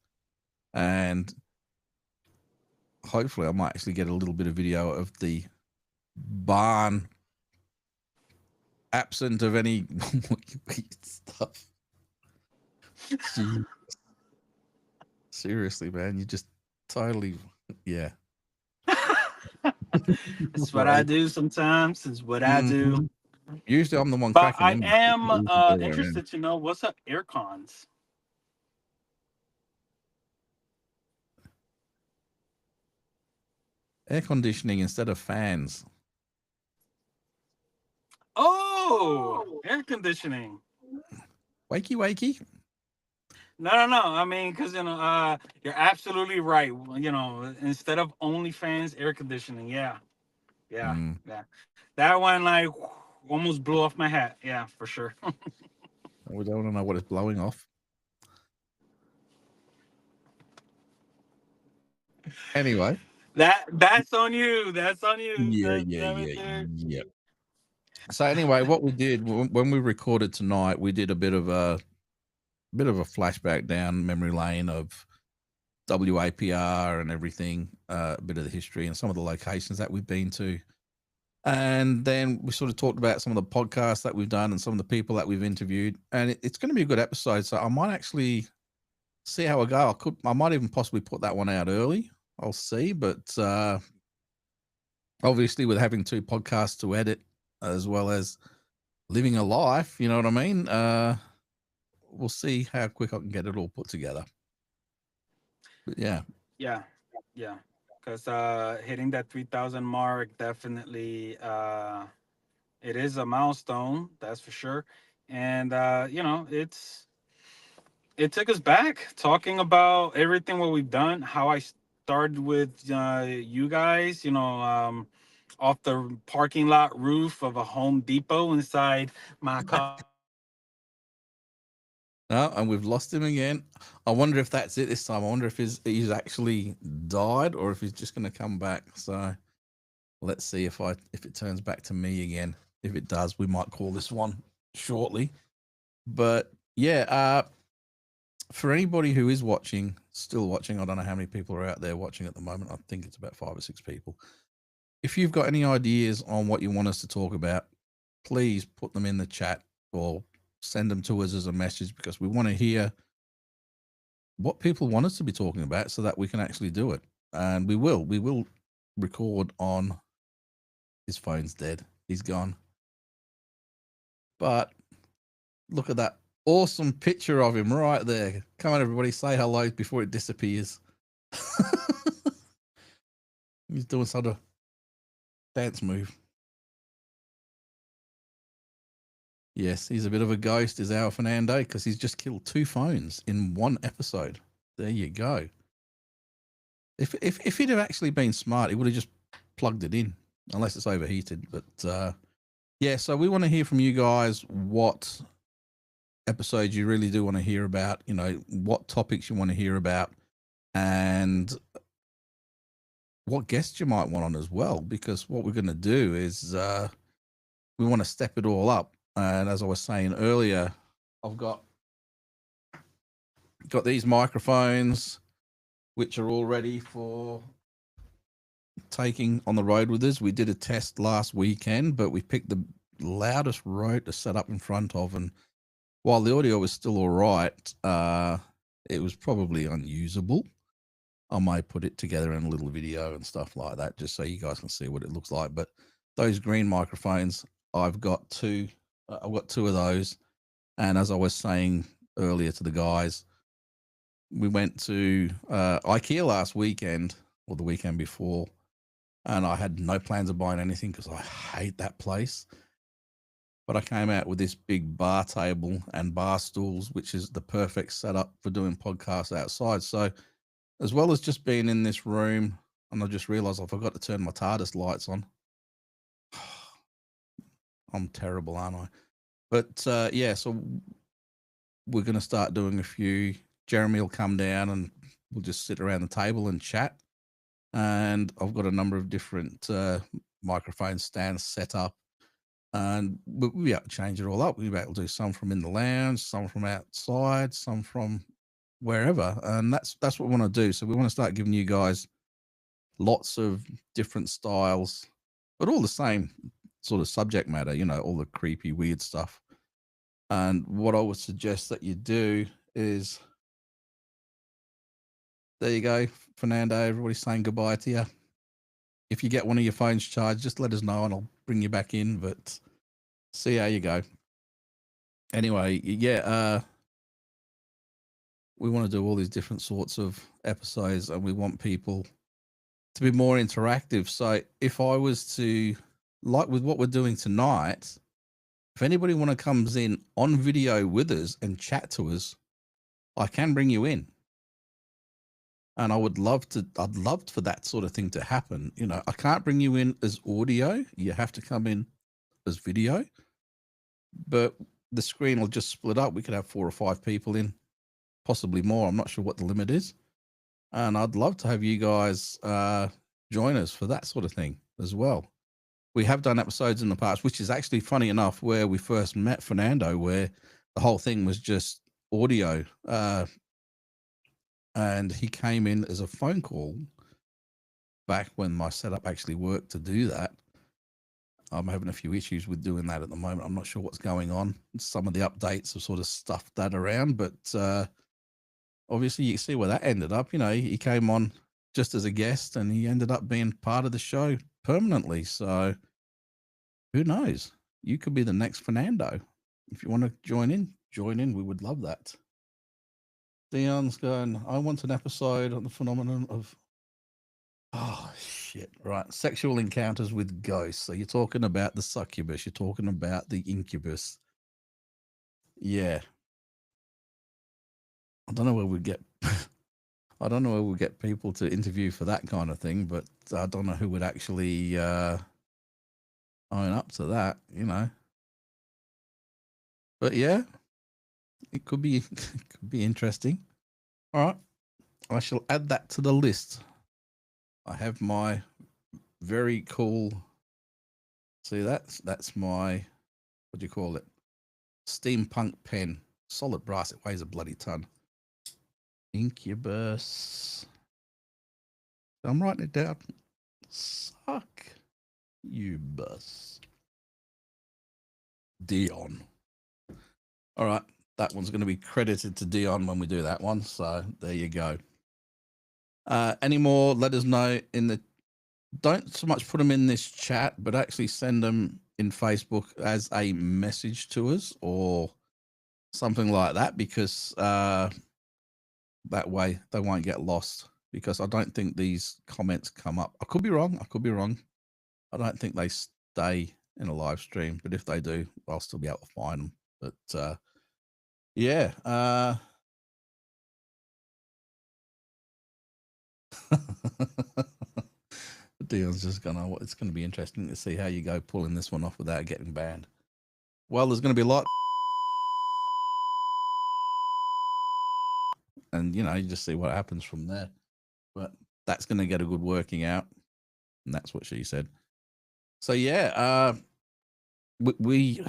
and hopefully I might actually get a little bit of video of the barn absent of any stuff. Jeez. Seriously, man, you just totally, yeah. It's what I do sometimes. It's what I do. Usually I'm the one But cracking. I am interested to know what's up air cons. Air conditioning instead of fans. Oh, air conditioning. Wakey, wakey. No. I mean, because you're absolutely right. You know, instead of OnlyFans, air conditioning. Yeah. That one like almost blew off my hat. Yeah, for sure. We don't want to know what it's blowing off. Anyway, that's on you. That's on you. Yeah. So anyway, what we did when we recorded tonight, we did a bit of a flashback down memory lane of WAPR and everything, a bit of the history and some of the locations that we've been to. And then we sort of talked about some of the podcasts that we've done and some of the people that we've interviewed. And it's going to be a good episode. So I might actually see how I go. I might even possibly put that one out early. I'll see. But obviously with having 2 podcasts to edit as well as living a life, you know what I mean? We'll see how quick I can get it all put together. But yeah. Because hitting that 3,000 mark definitely it is a milestone, that's for sure. And it took us back talking about everything what we've done, how I started with you guys, off the parking lot roof of a Home Depot inside my car. Oh, and we've lost him again. I wonder if that's it this time. I wonder if he's actually died or if he's just going to come back. So let's see if it turns back to me again. If it does, we might call this one shortly. But yeah, for anybody who is still watching, I don't know how many people are out there watching at the moment. I think it's about 5 or 6 people. If you've got any ideas on what you want us to talk about, please put them in the chat or send them to us as a message, because we want to hear what people want us to be talking about so that we can actually do it. And we will record on his phone's dead. He's gone. But look at that awesome picture of him right there. Come on, everybody, say hello before it disappears. He's doing sort of dance move. Yes, he's a bit of a ghost, is our Fernando, because he's just killed 2 phones in 1 episode. There you go. If he'd have actually been smart, he would have just plugged it in, unless it's overheated. But yeah, so we want to hear from you guys what episodes you really do want to hear about, what topics you want to hear about, and what guests you might want on as well, because what we're going to do is we want to step it all up. And as I was saying earlier, I've got these microphones, which are all ready for taking on the road with us. We did a test last weekend, but we picked the loudest road to set up in front of, and while the audio was still all right, it was probably unusable. I might put it together in a little video and stuff like that, just so you guys can see what it looks like. But those green microphones, I've got two. I've got two of those, and as I was saying earlier to the guys, we went to IKEA last weekend or the weekend before, and I had no plans of buying anything because I hate that place. But I came out with this big bar table and bar stools, which is the perfect setup for doing podcasts outside. So, as well as just being in this room, and I just realized I forgot to turn my TARDIS lights on. I'm terrible, aren't I? But yeah, so we're going to start doing a few. Jeremy will come down and we'll just sit around the table and chat. And I've got a number of different microphone stands set up. And we'll be able to change it all up. We'll be able to do some from in the lounge, some from outside, some from wherever. And that's what we want to do. So we want to start giving you guys lots of different styles, but all the same sort of subject matter, you know, all the creepy, weird stuff. And what I would suggest that you do is, there you go, Fernando, everybody's saying goodbye to you. If you get one of your phones charged, just let us know and I'll bring you back in, but see how you go. Anyway, yeah, we want to do all these different sorts of episodes and we want people to be more interactive. So if I was to, like with what we're doing tonight, if anybody want to comes in on video with us and chat to us, I can bring you in. And I'd love for that sort of thing to happen. You know, I can't bring you in as audio. You have to come in as video. But the screen will just split up. We could have 4 or 5 people in, possibly more. I'm not sure what the limit is. And I'd love to have you guys join us for that sort of thing as well. We have done episodes in the past, which is actually funny enough, where we first met Fernando, where the whole thing was just audio. And he came in as a phone call back when my setup actually worked to do that. I'm having a few issues with doing that at the moment. I'm not sure what's going on. Some of the updates have sort of stuffed that around, but obviously you can see where that ended up. You know, he came on just as a guest and he ended up being part of the show permanently. So who knows? You could be the next Fernando. If you want to join in. We would love that. Dion's going, I want an episode on the phenomenon of, oh, shit. Right. Sexual encounters with ghosts. So you're talking about the succubus. You're talking about the incubus. Yeah. I don't know where we'd get, I don't know where we'll get people to interview for that kind of thing, but I don't know who would actually own up to that, you know. But yeah, it could be interesting. All right. I shall add that to the list. I have my very cool, see that's my, what do you call it? Steampunk pen. Solid brass. It weighs a bloody ton. Incubus. I'm writing it down. Succubus. Dion. All right. That one's going to be credited to Dion when we do that one. So there you go. Any more, let us know in the, don't so much put them in this chat, but actually send them in Facebook as a message to us or something like that, because that way they won't get lost, because I don't think these comments come up. I could be wrong. I don't think they stay in a live stream, but if they do, I'll still be able to find them. But yeah. Dion's just gonna, it's going to be interesting to see how you go pulling this one off without getting banned. Well, there's going to be a lot. And, you know, you just see what happens from there. But that's going to get a good working out. And that's what she said. So, yeah, we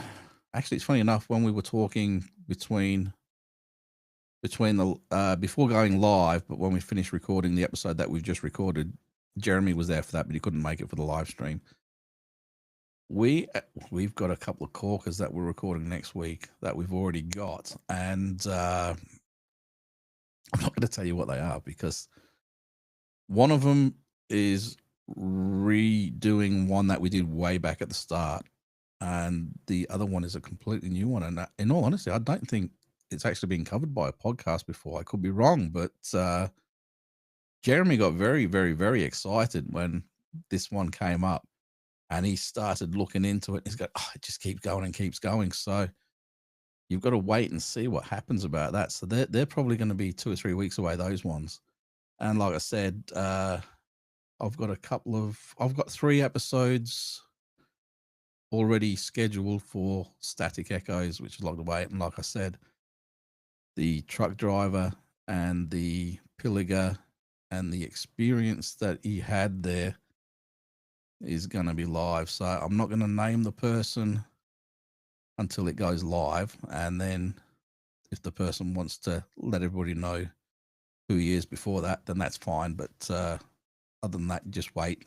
actually, it's funny enough, when we were talking between the before going live, but when we finished recording the episode that we've just recorded, Jeremy was there for that, but he couldn't make it for the live stream. we've got a couple of corkers that we're recording next week that we've already got, and I'm not going to tell you what they are because one of them is redoing one that we did way back at the start, and the other one is a completely new one. And in all honesty, I don't think it's actually been covered by a podcast before. I could be wrong, but Jeremy got very, very, very excited when this one came up, and he started looking into it. He's got, oh, it just keeps going and keeps going. So you've got to wait and see what happens about that. So they're probably going to be 2 or 3 weeks away, those ones. And like I said, I've got 3 episodes already scheduled for Static Echoes, which is logged away. And like I said, the truck driver and the Pilliga and the experience that he had there is going to be live. So I'm not going to name the person until it goes live. And then if the person wants to let everybody know who he is before that, then that's fine. But other than that, just wait.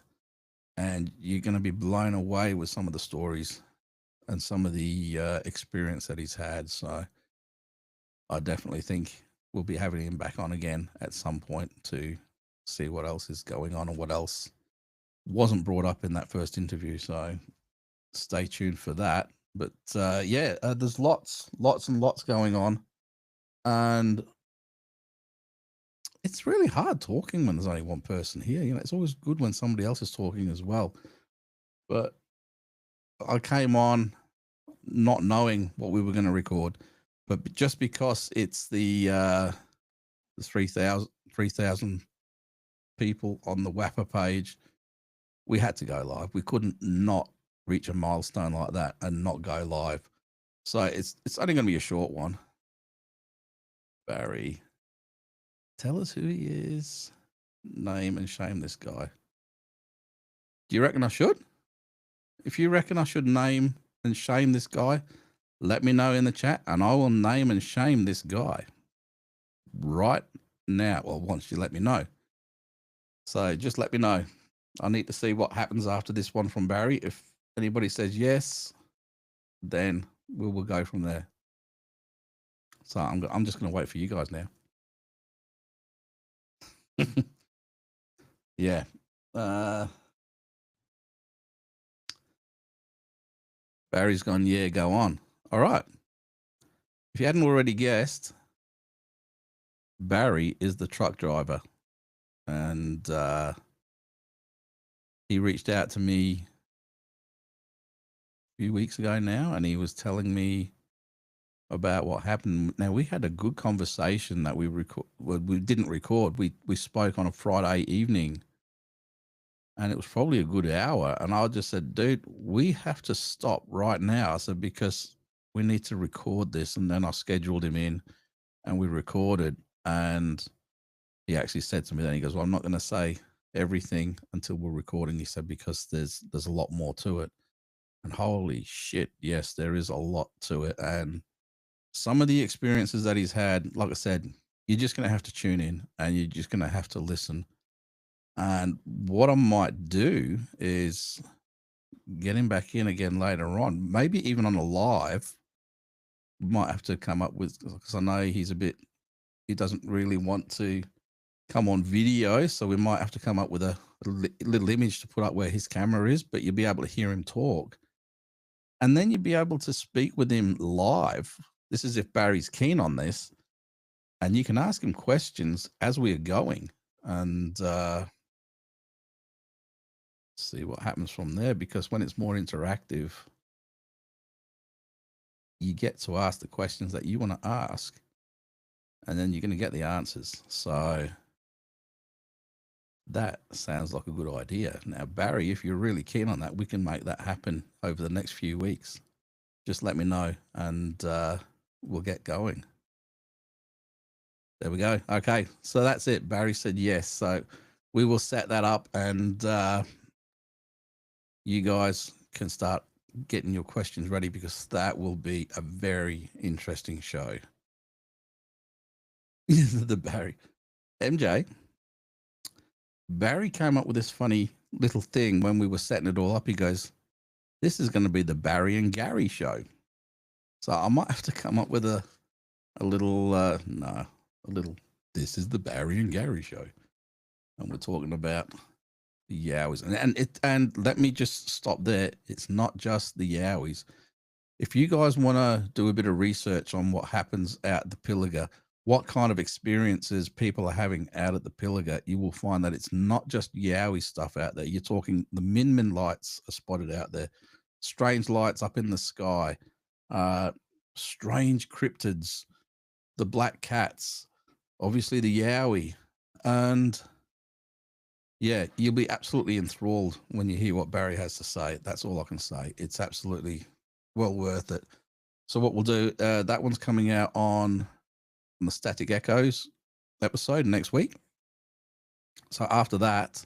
And you're going to be blown away with some of the stories and some of the experience that he's had. So I definitely think we'll be having him back on again at some point to see what else is going on and what else wasn't brought up in that first interview. So stay tuned for that. But there's lots and lots going on. And it's really hard talking when there's only one person here. You know, it's always good when somebody else is talking as well. But I came on not knowing what we were going to record, but just because it's the 3,000 people on the WAPA page, we had to go live. We couldn't not reach a milestone like that and not go live. So it's only going to be a short one. Barry, tell us who he is. Name and shame this guy. Do you reckon I should? If you reckon I should name and shame this guy, let me know in the chat and I will name and shame this guy right now. Well, once you let me know. So just let me know. I need to see what happens after this one from Barry. If anybody says yes, then we will go from there. So I'm just going to wait for you guys now. Yeah. Barry's gone, yeah, go on. All right. If you hadn't already guessed, Barry is the truck driver. And he reached out to me a few weeks ago now, and he was telling me about what happened. Now, we had a good conversation that we didn't record. We spoke on a Friday evening, and it was probably a good hour. And I just said, dude, we have to stop right now. I said, because we need to record this. And then I scheduled him in, and we recorded. And he actually said to me then, he goes, well, I'm not going to say everything until we're recording. He said, because there's a lot more to it. And holy shit, yes, there is a lot to it. And some of the experiences that he's had, like I said, you're just going to have to tune in and you're just going to have to listen. And what I might do is get him back in again later on, maybe even on a live. We might have to come up with, because I know he doesn't really want to come on video. So we might have to come up with a little image to put up where his camera is, but you'll be able to hear him talk. And then you'll be able to speak with him live. This is if Barry's keen on this. And you can ask him questions as we are going. And see what happens from there. Because when it's more interactive, you get to ask the questions that you want to ask. And then you're going to get the answers. So that sounds like a good idea. Now, Barry, if you're really keen on that, we can make that happen over the next few weeks. Just let me know and we'll get going. There we go. Okay, so that's it. Barry said yes. So we will set that up and you guys can start getting your questions ready because that will be a very interesting show. The Barry. MJ. Barry came up with this funny little thing when we were setting it all up. He goes, This is going to be the Barry and Gary show. So I might have to come up with a little, this is the Barry and Gary show. And we're talking about the Yowies. And let me just stop there. It's not just the Yowies. If you guys want to do a bit of research on what happens out at the Pilliga, what kind of experiences people are having out at the Pilliga, you will find that it's not just Yowie stuff out there. You're talking the Min lights are spotted out there, strange lights up in the sky, strange cryptids, the black cats, obviously the Yowie. And yeah, you'll be absolutely enthralled when you hear what Barry has to say. That's all I can say. It's absolutely well worth it. So what we'll do, that one's coming out on the Static Echoes episode next week. So after that,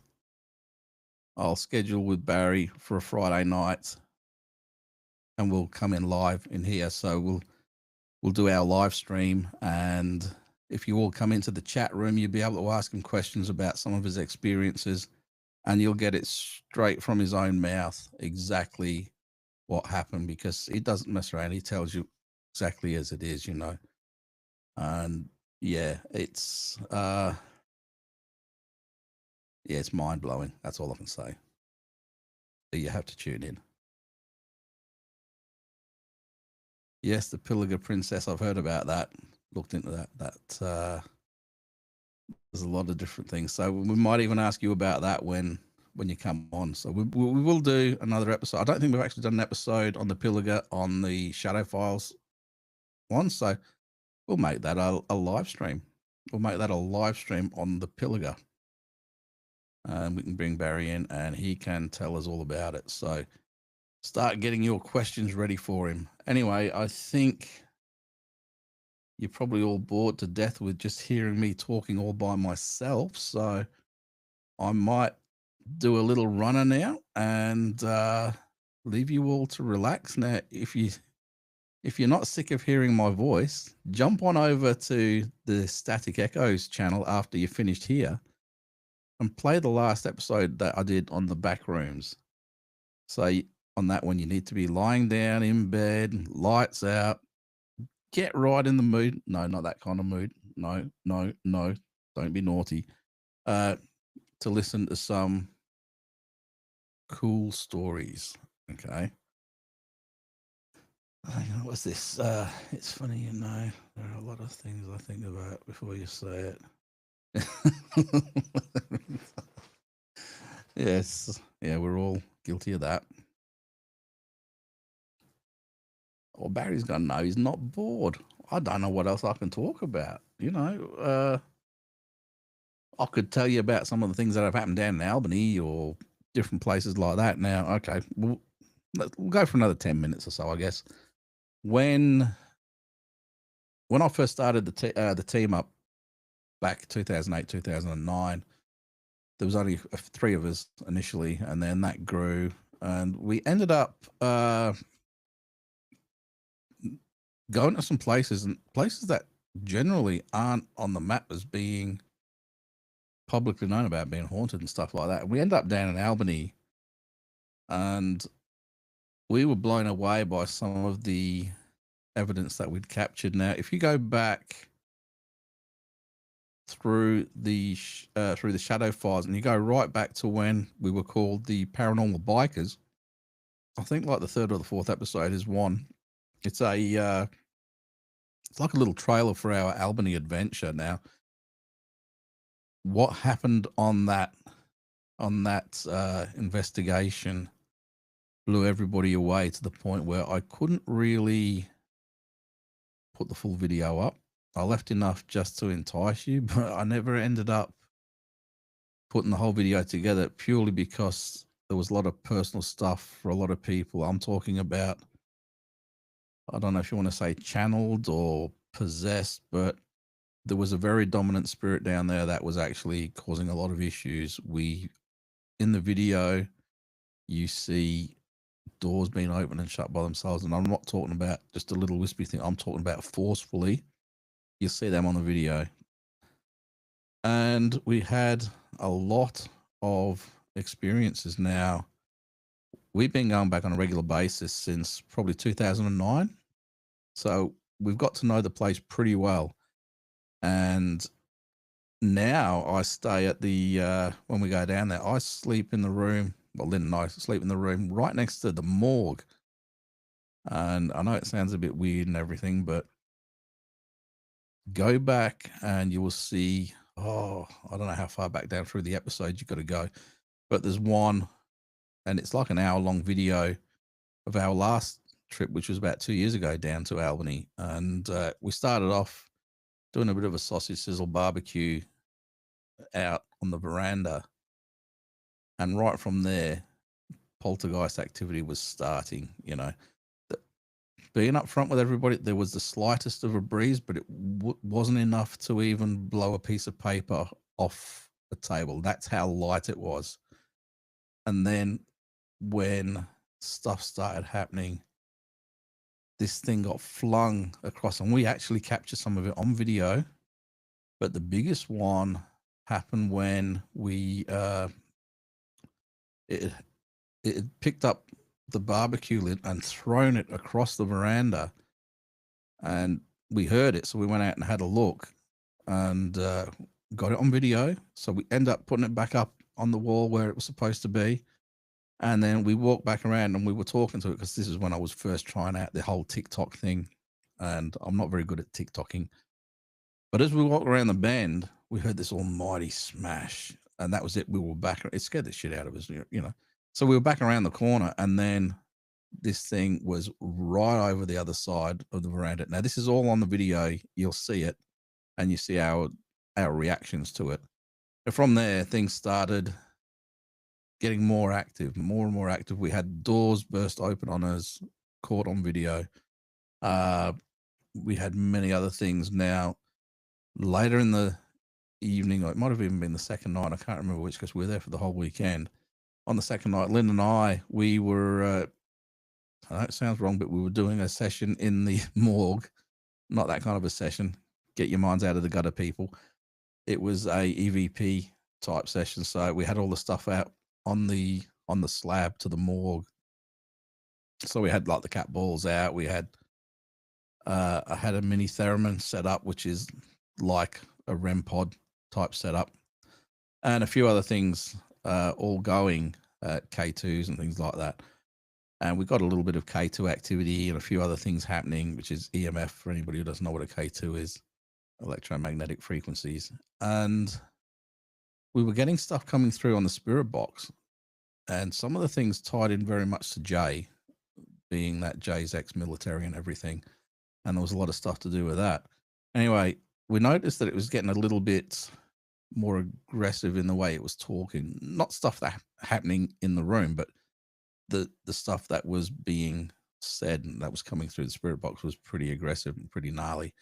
I'll schedule with Barry for a Friday night, and we'll come in live in here. So we'll do our live stream, and if you all come into the chat room, you'll be able to ask him questions about some of his experiences, and you'll get it straight from his own mouth exactly what happened, because he doesn't mess around. He tells you exactly as it is, you know. And yeah, it's it's mind blowing. That's all I can say. So you have to tune in. Yes, the Pilliga Princess. I've heard about that. Looked into that. There's a lot of different things. So we might even ask you about that when you come on. So we will do another episode. I don't think we've actually done an episode on the Pilliga on the Shadow Files one. So we'll make that a live stream. We'll make that a live stream on the Pilliga. And we can bring Barry in and he can tell us all about it. So start getting your questions ready for him. Anyway, I think you're probably all bored to death with just hearing me talking all by myself. So I might do a little runner now and leave you all to relax. Now, if you're not sick of hearing my voice, jump on over to the Static Echoes channel after you finished here and play the last episode that I did on the back rooms. So on that one, you need to be lying down in bed, lights out, get right in the mood. No, not that kind of mood. No, don't be naughty. To listen to some cool stories. Okay. What's this? It's funny, you know, there are a lot of things I think about before you say it. Yes. Yeah, we're all guilty of that. Well, Barry's gonna know he's not bored. I don't know what else I can talk about. You know, I could tell you about some of the things that have happened down in Albany or different places like that. Now, okay, we'll go for another 10 minutes or so, I guess. When I first started the team up back 2008, 2009, there was only 3 of us initially, and then that grew, and we ended up going to some places that generally aren't on the map as being publicly known about, being haunted and stuff like that. We ended up down in Albany, and we were blown away by some of the evidence that we'd captured. Now, if you go back through the Shadow Files and you go right back to when we were called the Paranormal Bikers, I think like the 3rd or the 4th episode is one. It's it's like a little trailer for our Albany adventure. Now, what happened on that investigation blew everybody away to the point where I couldn't really put the full video up. I left enough just to entice you, but I never ended up putting the whole video together purely because there was a lot of personal stuff for a lot of people. I'm talking about, I don't know if you want to say channeled or possessed, but there was a very dominant spirit down there that was actually causing a lot of issues. In the video, you see doors being opened and shut by themselves. And I'm not talking about just a little wispy thing. I'm talking about forcefully. You'll see them on the video. And we had a lot of experiences. Now, we've been going back on a regular basis since probably 2009. So we've got to know the place pretty well. And now I stay at the, when we go down there, I sleep in the room. Well, Lynn and I sleep in the room right next to the morgue. And I know it sounds a bit weird and everything, but go back and you will see, I don't know how far back down through the episode you've got to go, but there's one, and it's like an hour-long video of our last trip, which was about 2 years ago down to Albany. And we started off doing a bit of a sausage sizzle barbecue out on the veranda. And right from there, poltergeist activity was starting, you know. Being up front with everybody, there was the slightest of a breeze, but it wasn't enough to even blow a piece of paper off the table. That's how light it was. And then when stuff started happening, this thing got flung across, and we actually captured some of it on video. But the biggest one happened when we it had picked up the barbecue lid and thrown it across the veranda, and we heard it, so we went out and had a look and got it on video. So we end up putting it back up on the wall where it was supposed to be, and then we walked back around and we were talking to it, because this is when I was first trying out the whole TikTok thing, and I'm not very good at TikToking. But as we walked around the bend, we heard this almighty smash, and that was it. We were back. It scared the shit out of us, you know. So we were back around the corner, and then this thing was right over the other side of the veranda. Now, this is all on the video. You'll see it, and you see our reactions to it. And from there, things started getting more active, more and more active. We had doors burst open on us, caught on video. We had many other things. Now, later in the evening, or it might have even been the second night, I can't remember which, because we were there for the whole weekend. On the second night, Lynn and I, we were, I know it sounds wrong, but we were doing a session in the morgue. Not that kind of a session. Get your minds out of the gutter, people. It was a EVP type session. So we had all the stuff out on the slab to the morgue. So we had like the cat balls out. We had, I had a mini theremin set up, which is like a REM pod type setup, and a few other things all going at K2s and things like that. And we got a little bit of K2 activity and a few other things happening, which is EMF for anybody who doesn't know what a K2 is, electromagnetic frequencies. And we were getting stuff coming through on the spirit box, and some of the things tied in very much to Jay, being that Jay's ex-military and everything. And there was a lot of stuff to do with that. Anyway, we noticed that it was getting a little bit more aggressive in the way it was talking. Not stuff that happening in the room, but the stuff that was being said and that was coming through the spirit box was pretty aggressive and pretty gnarly.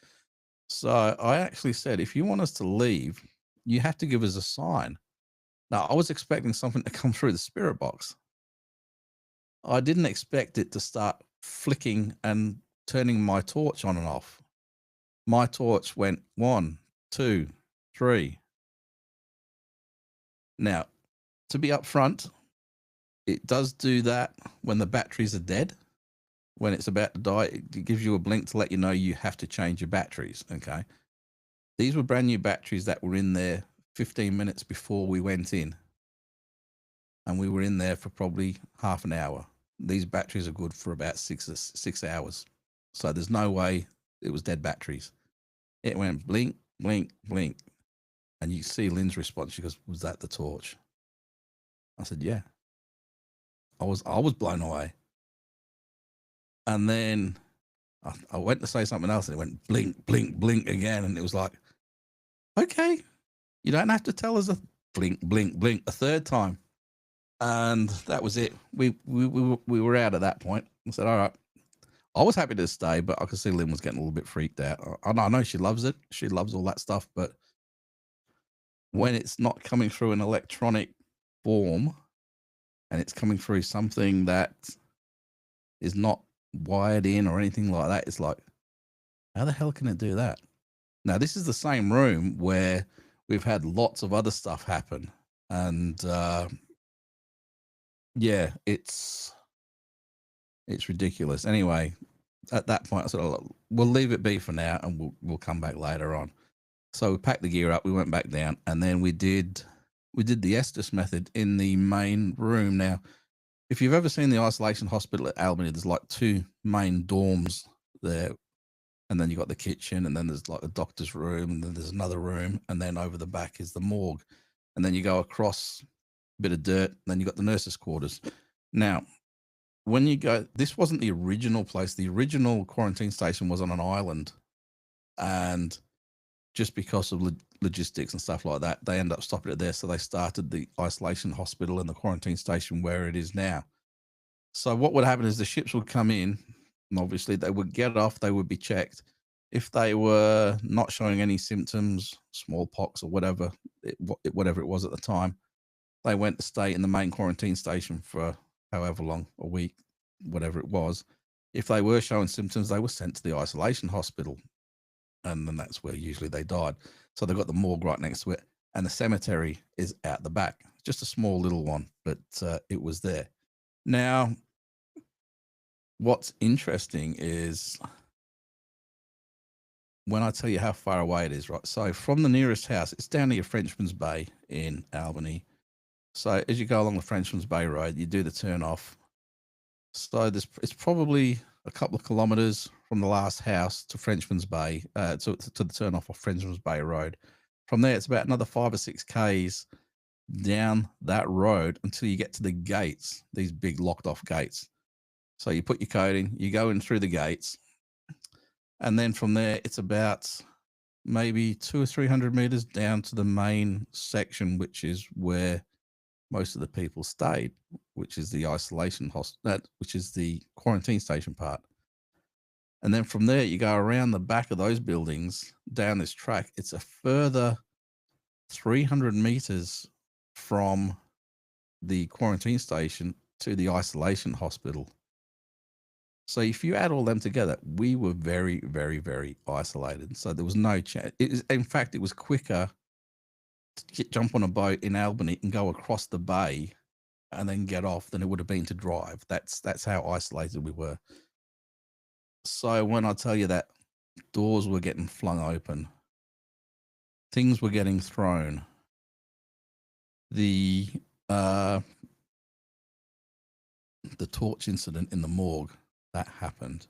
So I actually said, if you want us to leave, you have to give us a sign. Now, I was expecting something to come through the spirit box. I didn't expect it to start flicking and turning my torch on and off. My torch went 1, 2, 3. Now, to be upfront, it does do that when the batteries are dead. When it's about to die, it gives you a blink to let you know you have to change your batteries, okay? These were brand new batteries that were in there 15 minutes before we went in. And we were in there for probably half an hour. These batteries are good for about 6 hours. So there's no way it was dead batteries. It went blink, blink, blink. And you see Lynn's response. She goes, "Was that the torch?" I said, "Yeah." I was blown away. And then I went to say something else, and it went blink, blink, blink again. And it was like, okay, you don't have to tell us a blink, blink, blink a third time. And that was it. We were out at that point. I said, all right. I was happy to stay, but I could see Lynn was getting a little bit freaked out. I know she loves it. She loves all that stuff, but when it's not coming through an electronic form and it's coming through something that is not wired in or anything like that, it's like, how the hell can it do that? Now, this is the same room where we've had lots of other stuff happen. And Yeah, it's ridiculous. Anyway, at that point, I said, "Oh, we'll leave it be for now, and we'll come back later on." So we packed the gear up, we went back down, and then we did the Estes method in the main room. Now, if you've ever seen the isolation hospital at Albany, there's like two main dorms there, and then you got the kitchen, and then there's like a doctor's room, and then there's another room, and then over the back is the morgue, and then you go across a bit of dirt, and then you got the nurses' quarters. Now, when you go, this wasn't the original place. The original quarantine station was on an island, and just because of logistics and stuff like that, they end up stopping it there. So they started the isolation hospital and the quarantine station where it is now. So what would happen is the ships would come in, and obviously they would get off, they would be checked. If they were not showing any symptoms, smallpox or whatever, whatever it was at the time, they went to stay in the main quarantine station for however long, a week, whatever it was. If they were showing symptoms, they were sent to the isolation hospital, and then that's where usually they died. So they've got the morgue right next to it, and the cemetery is out the back. Just a small little one, but it was there. Now, what's interesting is when I tell you how far away it is, right? So from the nearest house, it's down near Frenchman's Bay in Albany. So as you go along the Frenchman's Bay Road, you do the turn off. So it's probably a couple of kilometers from the last house to Frenchman's Bay, to the turn off of Frenchman's Bay Road. From there, it's about another 5 or 6 Ks down that road until you get to the gates, these big locked off gates. So you put your code in, you go in through the gates, and then from there, it's about maybe 200 or 300 meters down to the main section, which is where most of the people stayed, which is the isolation hospital, which is the quarantine station part. And then from there, you go around the back of those buildings down this track. It's a further 300 meters from the quarantine station to the isolation hospital. So if you add all them together, we were very, very, very isolated. So there was no chance. In fact, it was quicker to jump on a boat in Albany and go across the bay and then get off than it would have been to drive. That's how isolated we were. So when I tell you that doors were getting flung open, things were getting thrown, the torch incident in the morgue, that happened.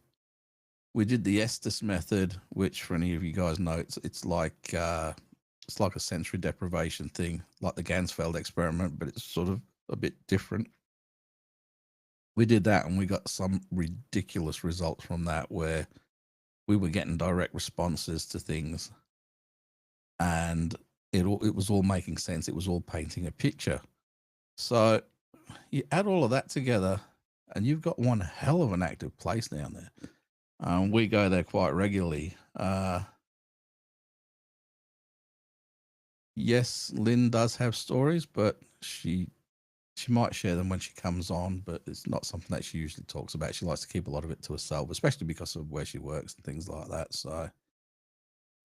We did the Estes method, which for any of you guys know, it's like a sensory deprivation thing, like the Gansfeld experiment, but it's sort of a bit different. We did that, and we got some ridiculous results from that, where we were getting direct responses to things, and it was all making sense. It was all painting a picture. So you add all of that together, and you've got one hell of an active place down there. We go there quite regularly. Yes, Lynn does have stories, but she might share them when she comes on, but it's not something that she usually talks about. She likes to keep a lot of it to herself, especially because of where she works and things like that. So,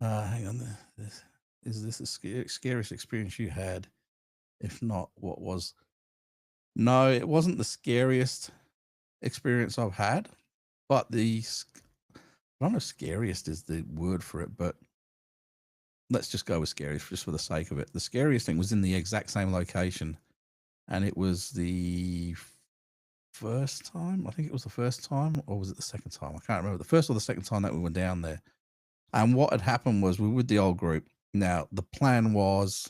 hang on, is this the scariest experience you had? If not, what was? No, it wasn't the scariest experience I've had, but I don't know if scariest is the word for it, but let's just go with scariest just for the sake of it. The scariest thing was in the exact same location, and it was the first time. I think it was the first time, or was it the second time? I can't remember. The first or the second time that we were down there. And what had happened was we were with the old group. Now, the plan was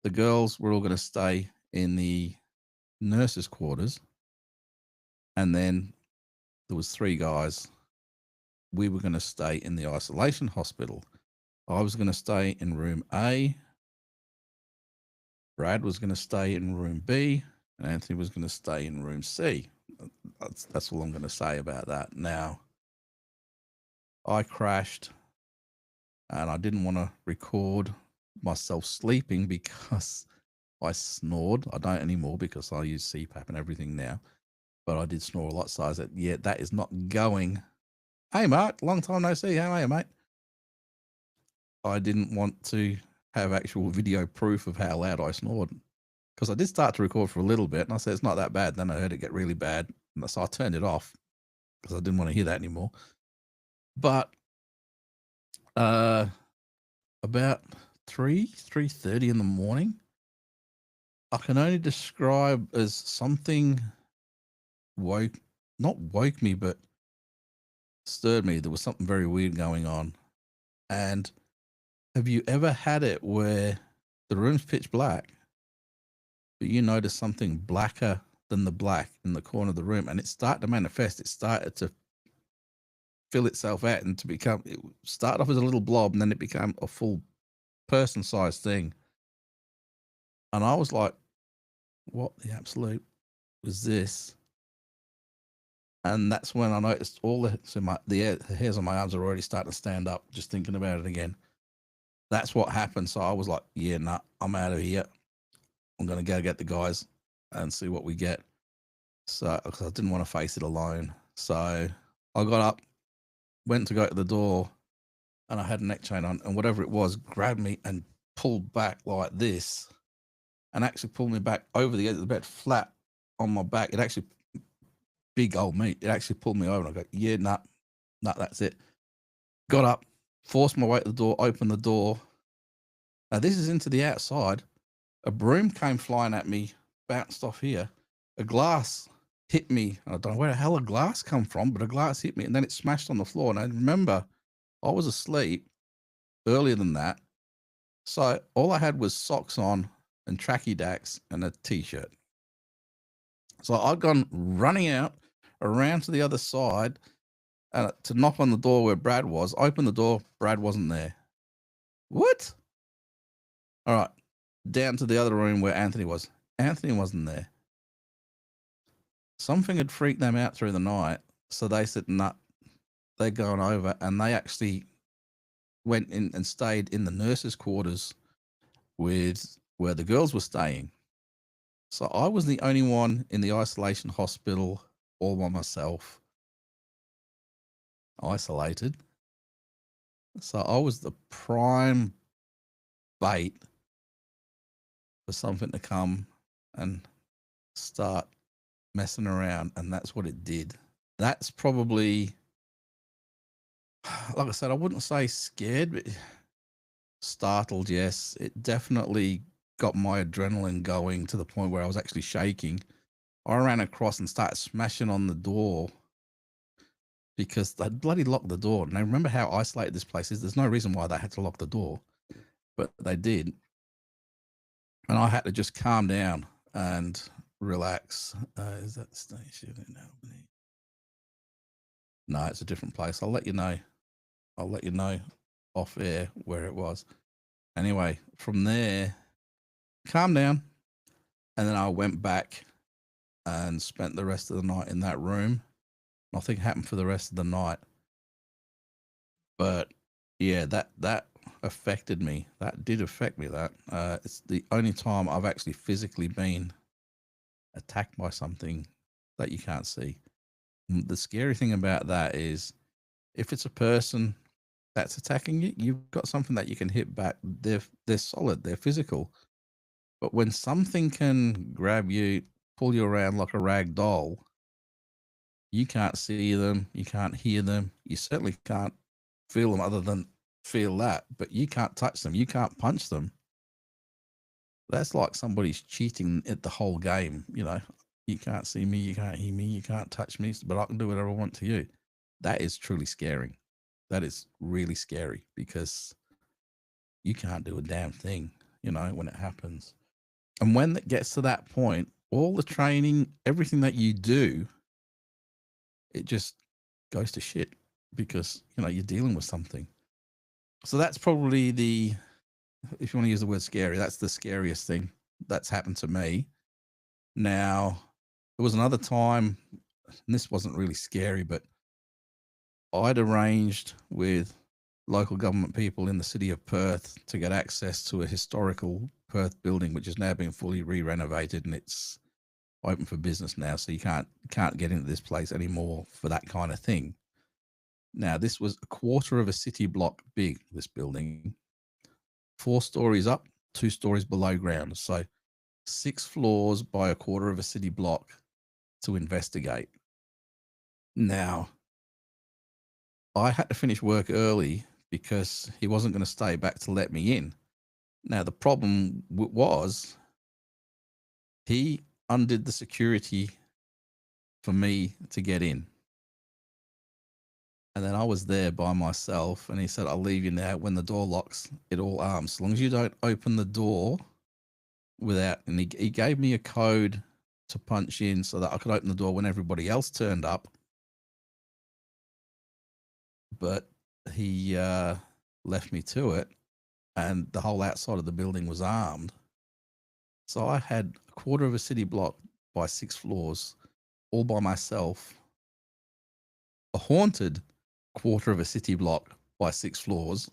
the girls were all going to stay in the nurses' quarters, and then there was 3 guys. We were going to stay in the isolation hospital. I was going to stay in room A. Brad was going to stay in room B, and Anthony was going to stay in room C. That's all I'm going to say about that. Now, I crashed, and I didn't want to record myself sleeping because I snored. I don't anymore because I use CPAP and everything now, but I did snore a lot. So I said, yeah, that is not going. Hey, Mark, long time no see. How are you, mate? I didn't want to have actual video proof of how loud I snored. because I did start to record for a little bit, and I said it's not that bad. Then I heard it get really bad, and so I turned it off because I didn't want to hear that anymore. But about 3:30 in the morning, I can only describe as something not woke me, but stirred me. There was something very weird going on. And have you ever had it where the room's pitch black, but you notice something blacker than the black in the corner of the room, and it started to manifest? It started to fill itself out and to become, it started off as a little blob, and then it became a full person-sized thing. And I was like, what the absolute was this? And that's when I noticed all the hairs on my arms are already starting to stand up just thinking about it again. That's what happened. So I was like, yeah, nah, I'm out of here. I'm going to go get the guys and see what we get. So, because I didn't want to face it alone. So I got up, went to go to the door, and I had a neck chain on, and whatever it was grabbed me and pulled back like this, and actually pulled me back over the edge of the bed, flat on my back. It actually, big old meat, it actually pulled me over, and I go, yeah, nah, that's it. Got up, forced my way to the door, opened the door. Now this is into the outside. A broom came flying at me, bounced off here. A glass hit me. I don't know where the hell a glass come from, but a glass hit me, and then it smashed on the floor. And I remember I was asleep earlier than that. So all I had was socks on and tracky dacks and a t-shirt. So I'd gone running out around to the other side to knock on the door where Brad was. Opened the door, Brad wasn't there. What? All right, down to the other room where Anthony was. Anthony wasn't there. Something had freaked them out through the night, so they said, nah, they're going over, and they actually went in and stayed in the nurses' quarters with where the girls were staying. So I was the only one in the isolation hospital all by myself, isolated. So I was the prime bait for something to come and start messing around, and that's what it did. That's probably, like I said, I wouldn't say scared, but startled. Yes, it definitely got my adrenaline going to the point where I was actually shaking. I ran across and started smashing on the door because they bloody locked the door. And I remember how isolated this place is. There's no reason why they had to lock the door, but they did. And I had to just calm down and relax. Is that the station in Albany? No, it's a different place. I'll let you know. I'll let you know off air where it was. Anyway, from there, calm down. And then I went back and spent the rest of the night in that room. Nothing happened for the rest of the night. But yeah, that affected me. That did affect me. It's the only time I've actually physically been attacked by something that you can't see. The scary thing about that is if it's a person that's attacking you, you've got something that you can hit back. They're solid, they're physical. But when something can grab you, pull you around like a rag doll, you can't see them, you can't hear them, you certainly can't feel them other than feel that, but you can't touch them, you can't punch them. That's like somebody's cheating at the whole game. You know, you can't see me, you can't hear me, you can't touch me, but I can do whatever I want to you. That is truly scary. That is really scary because you can't do a damn thing, you know, when it happens. And when it gets to that point, all the training, everything that you do, it just goes to shit because, you know, you're dealing with something. So that's probably if you want to use the word scary, that's the scariest thing that's happened to me. Now, there was another time, and this wasn't really scary, but I'd arranged with local government people in the city of Perth to get access to a historical Perth building, which has now been fully re-renovated and it's open for business now. So you can't get into this place anymore for that kind of thing. Now, this was a quarter of a city block big, this building, 4 stories up, 2 stories below ground. So 6 floors by a quarter of a city block to investigate. Now, I had to finish work early because he wasn't going to stay back to let me in. Now, the problem was he undid the security for me to get in. And then I was there by myself, and he said, I'll leave you now. When the door locks, it all arms. As long as you don't open the door without, and he gave me a code to punch in so that I could open the door when everybody else turned up. But he left me to it, and the whole outside of the building was armed. So I had a quarter of a city block by 6 floors, all by myself, a haunted quarter of a city block by 6 floors,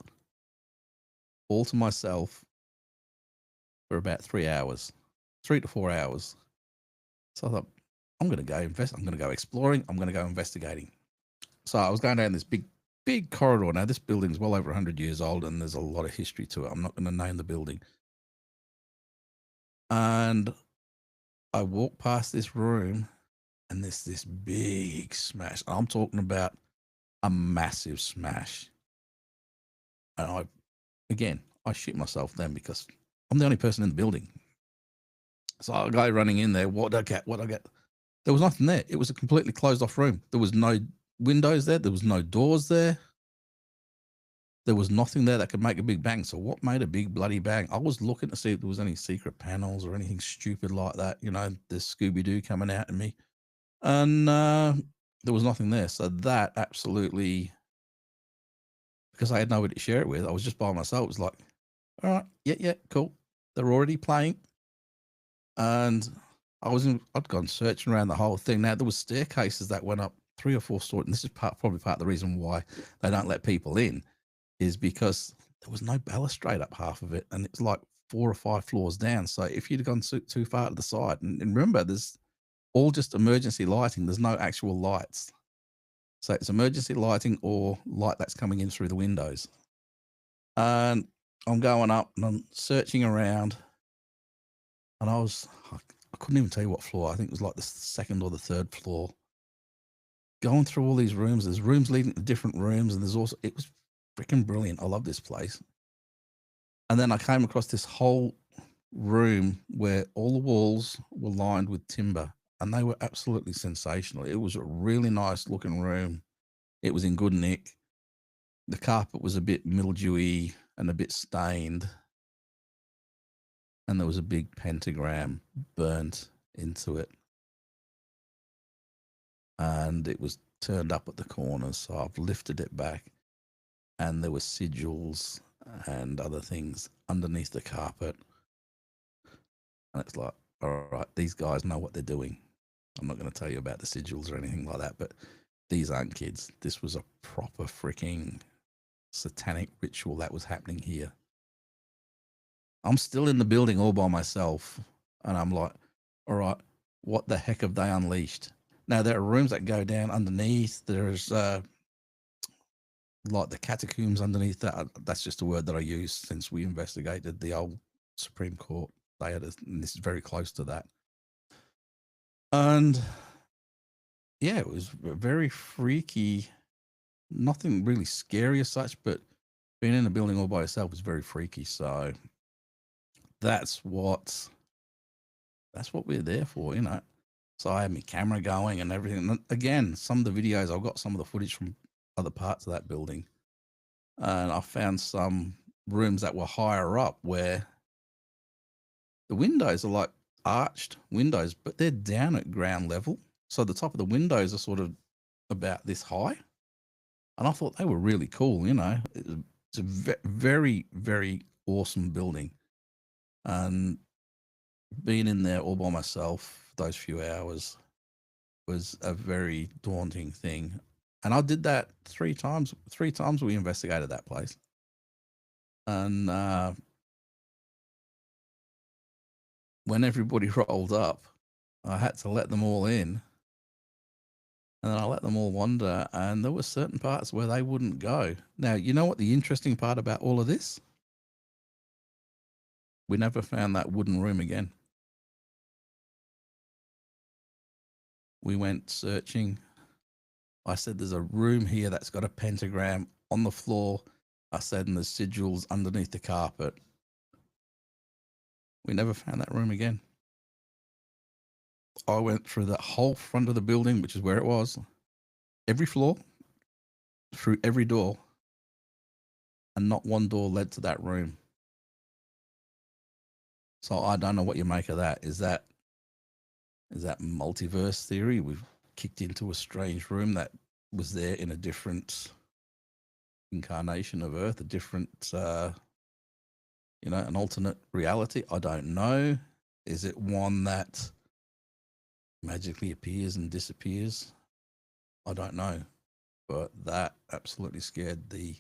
all to myself for about 3 hours, 3 to 4 hours. So I thought, I'm going to go invest. I'm going to go exploring. I'm going to go investigating. So I was going down this big corridor. Now, this building's well over 100 years old, and there's a lot of history to it. I'm not going to name the building. And I walked past this room, and there's this big smash. I'm talking about a massive smash. And I shit myself then because I'm the only person in the building. So I go running in there. What did I get? There was nothing there. It was a completely closed off room. There was no windows there. There was no doors there. There was nothing there that could make a big bang. So what made a big bloody bang? I was looking to see if there was any secret panels or anything stupid like that. You know, the Scooby-Doo coming out at me. And there was nothing there. So that absolutely, because I had nobody to share it with, I was just by myself. It was like, all right, yeah, cool. They're already playing. And I'd gone searching around the whole thing. Now, there was staircases that went up 3 or 4 stories. And this is probably part of the reason why they don't let people in, is because there was no balustrade up half of it. And it's like 4 or 5 floors down. So if you'd gone too far to the side, and remember, there's all just emergency lighting. There's no actual lights. So it's emergency lighting or light that's coming in through the windows. And I'm going up and I'm searching around. And I couldn't even tell you what floor. I think it was like the 2nd or the 3rd floor. Going through all these rooms. There's rooms leading to different rooms. And it was freaking brilliant. I love this place. And then I came across this whole room where all the walls were lined with timber. And they were absolutely sensational. It was a really nice looking room. It was in good nick. The carpet was a bit mildewy and a bit stained. And there was a big pentagram burnt into it. And it was turned up at the corners. So I've lifted it back. And there were sigils and other things underneath the carpet. And it's like, all right, these guys know what they're doing. I'm not going to tell you about the sigils or anything like that, but these aren't kids. This was a proper freaking satanic ritual that was happening here. I'm still in the building all by myself, and I'm like, all right, what the heck have they unleashed? Now, there are rooms that go down underneath. There's like the catacombs underneath that. That's just a word that I use since we investigated the old Supreme Court. And this is very close to that. And yeah, it was very freaky. Nothing really scary as such, but being in a building all by yourself was very freaky. So that's what we're there for, you know. So I had my camera going and everything. And again, some of the videos, I've got some of the footage from other parts of that building. And I found some rooms that were higher up where the windows are like arched windows, but they're down at ground level. So the top of the windows are sort of about this high. And I thought they were really cool, you know. It's a very, very awesome building. And being in there all by myself those few hours was a very daunting thing. And I did that 3 times. 3 times we investigated that place. And when everybody rolled up, I had to let them all in. And then I let them all wander, and there were certain parts where they wouldn't go. Now, you know what the interesting part about all of this? We never found that wooden room again. We went searching. I said, there's a room here that's got a pentagram on the floor. I said, and there's sigils underneath the carpet. We never found that room again. I went through the whole front of the building, which is where it was, every floor, through every door, and not one door led to that room. So I don't know what you make of that. Is that multiverse theory? We've kicked into a strange room that was there in a different incarnation of Earth, a different, an alternate reality. I don't know. Is it one that magically appears and disappears? I don't know. But that absolutely scared the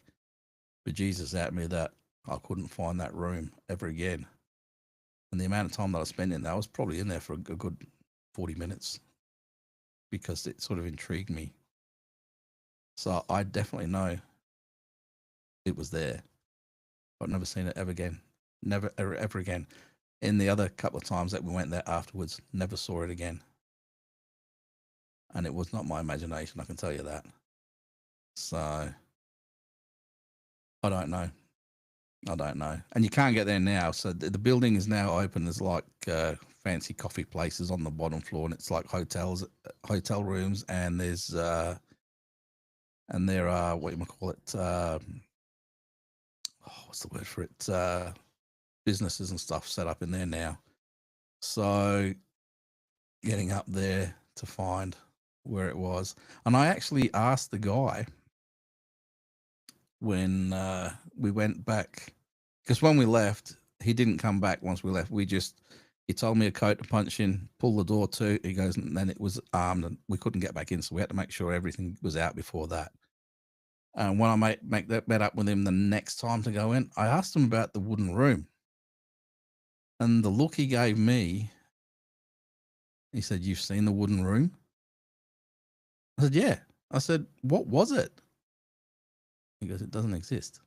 bejesus out of me that I couldn't find that room ever again. And the amount of time that I spent in there, I was probably in there for a good 40 minutes because it sort of intrigued me. So I definitely know it was there. I've never seen it ever again. Never, ever again. In the other couple of times that we went there afterwards, never saw it again. And it was not my imagination, I can tell you that. So I don't know. And you can't get there now. So the building is now open. There's like fancy coffee places on the bottom floor, and it's like hotel rooms, and there's and there are what you might call it. What's the word for it? Businesses and stuff set up in there now. So getting up there to find where it was, and I actually asked the guy when we went back, because when we left, he didn't come back. Once we left, he told me a code to punch in, pull the door to. He goes, and then it was armed, and we couldn't get back in, so we had to make sure everything was out before that. And when I met up with him the next time to go in, I asked him about the wooden room, and the look he gave me, he said, "You've seen the wooden room?" I said, "Yeah." I said, "What was it?" He goes, "It doesn't exist."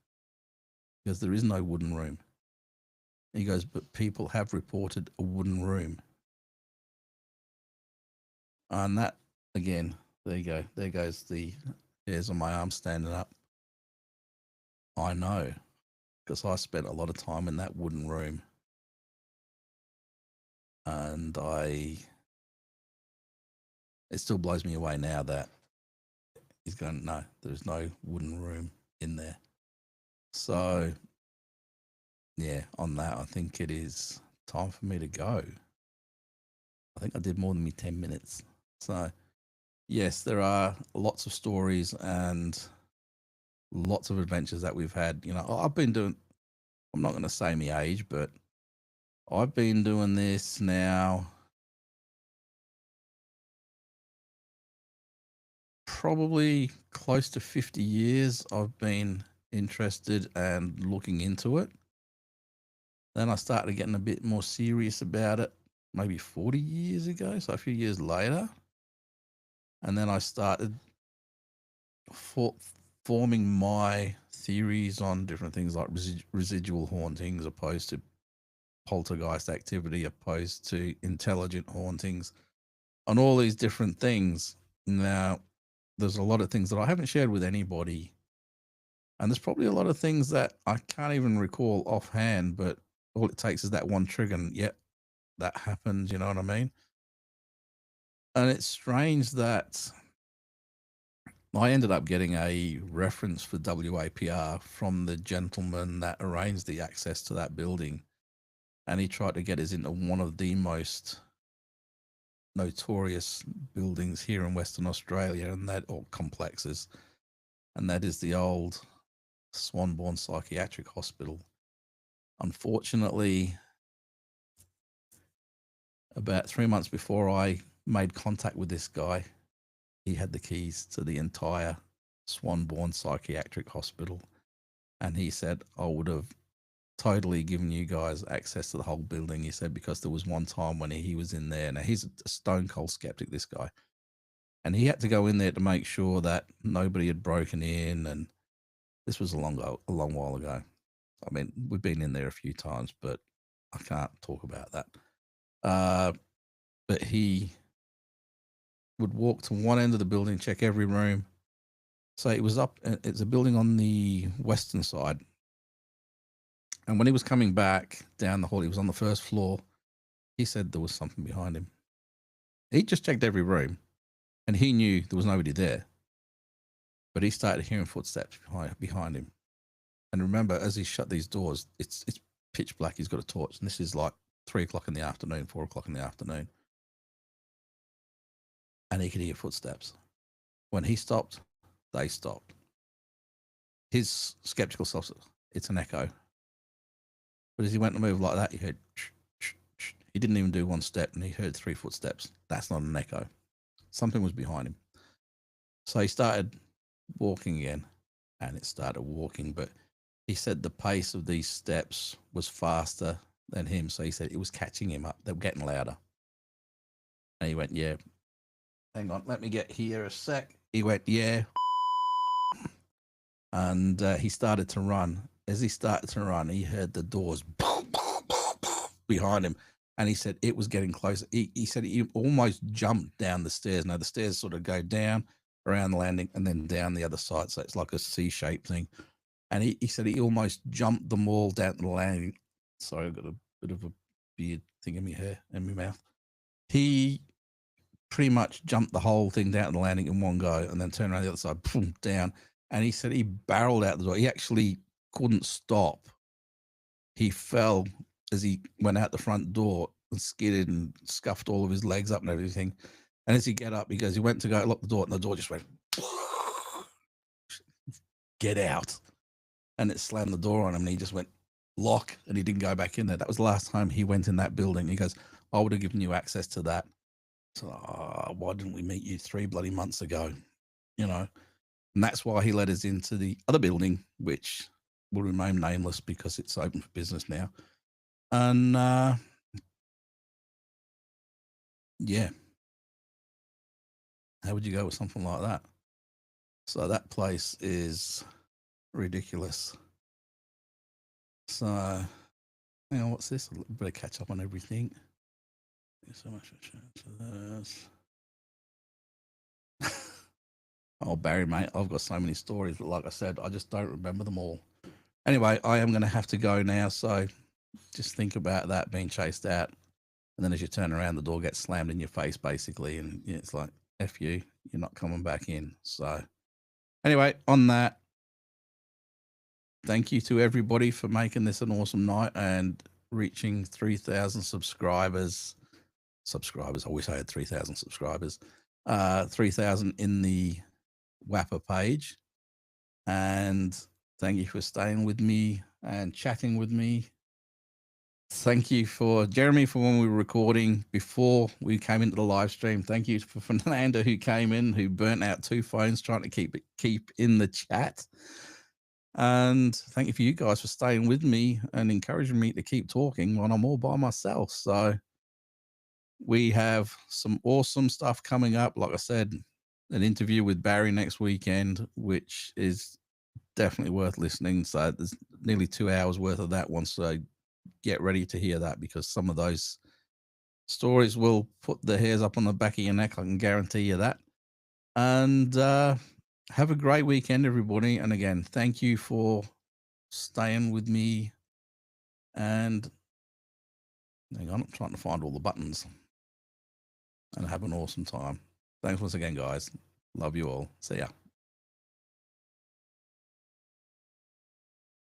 Because there is no wooden room. He goes, "But people have reported a wooden room." And that, again, there you go. There goes the hairs on my arm standing up. I know, because I spent a lot of time in that wooden room. And it still blows me away now that he's going, no, there's no wooden room in there. So, yeah, on that, I think it is time for me to go. I think I did more than 10 minutes. So, yes, there are lots of stories and lots of adventures that we've had. I've been doing, I'm not going to say my age, but I've been doing this now probably close to 50 years. I've been interested and looking into it. Then I started getting a bit more serious about it maybe 40 years ago, so a few years later. And then I started forming my theories on different things like residual hauntings opposed to poltergeist activity, opposed to intelligent hauntings, on all these different things. Now, there's a lot of things that I haven't shared with anybody. And there's probably a lot of things that I can't even recall offhand, but all it takes is that one trigger and yet that happens, you know what I mean? And it's strange that I ended up getting a reference for WAPR from the gentleman that arranged the access to that building. And he tried to get us into one of the most notorious buildings here in Western Australia, and that, or complexes, and that is the old Swanbourne Psychiatric Hospital. Unfortunately, about 3 months before I made contact with this guy, he had the keys to the entire Swanbourne Psychiatric Hospital. And he said, I would have totally given you guys access to the whole building. He said, because there was one time when he was in there. Now, he's a stone cold skeptic, this guy. And he had to go in there to make sure that nobody had broken in. And this was a long while ago. I mean, we've been in there a few times, but I can't talk about that. But he would walk to one end of the building, check every room. So it was up, it's a building on the western side. And when he was coming back down the hall, he was on the first floor. He said there was something behind him. He just checked every room and he knew there was nobody there. But he started hearing footsteps behind him. And remember, as he shut these doors, it's pitch black. He's got a torch. And this is like 3 o'clock in the afternoon, 4 o'clock in the afternoon. And he could hear footsteps. When he stopped, they stopped. His skeptical self said, it's an echo. But as he went to move like that, he heard, he didn't even do one step and he heard 3 footsteps. That's not an echo. Something was behind him. So he started walking again and it started walking. But he said the pace of these steps was faster than him. So he said it was catching him up. They were getting louder. And he went, yeah. Hang on, let me get here a sec. He went, yeah. And he started to run. As he started to run, he heard the doors behind him. And he said it was getting closer. He said he almost jumped down the stairs. Now, the stairs sort of go down around the landing and then down the other side. So it's like a C-shaped thing. And he said he almost jumped them all down the landing. Sorry, I've got a bit of a beard thing in my hair and my mouth. He pretty much jumped the whole thing down the landing in one go and then turned around the other side, boom, down. And he said he barreled out the door. He actually couldn't stop. He fell as he went out the front door and skidded and scuffed all of his legs up and everything. And as he got up, he goes, he went to go lock the door and the door just went, get out. And it slammed the door on him and he just went, lock, and he didn't go back in there. That was the last time he went in that building. He goes, I would have given you access to that. So why didn't we meet you 3 bloody months ago? You know, and that's why he led us into the other building, which will remain nameless because it's open for business now. And yeah, how would you go with something like that? So that place is ridiculous. So, hang on, what's this? A little bit of catch up on everything. So much for this. Oh, Barry, mate, I've got so many stories, but like I said, I just don't remember them all. Anyway, I am going to have to go now. So just think about that, being chased out. And then as you turn around, the door gets slammed in your face, basically. And it's like, F you, you're not coming back in. So anyway, on that, thank you to everybody for making this an awesome night and reaching 3,000 subscribers. I wish I had 3,000 subscribers. 3,000 in the WAPA page. And thank you for staying with me and chatting with me. Thank you for Jeremy for when we were recording before we came into the live stream. Thank you for Fernando who came in, who burnt out 2 phones trying to keep in the chat. And thank you for you guys for staying with me and encouraging me to keep talking when I'm all by myself. So we have some awesome stuff coming up. Like I said, an interview with Barry next weekend, which is definitely worth listening. So there's nearly 2 hours worth of that one. So get ready to hear that because some of those stories will put the hairs up on the back of your neck. I can guarantee you that. And have a great weekend, everybody. And again, thank you for staying with me. And hang on, I'm trying to find all the buttons. And have an awesome time. Thanks once again, guys. Love you all. See ya.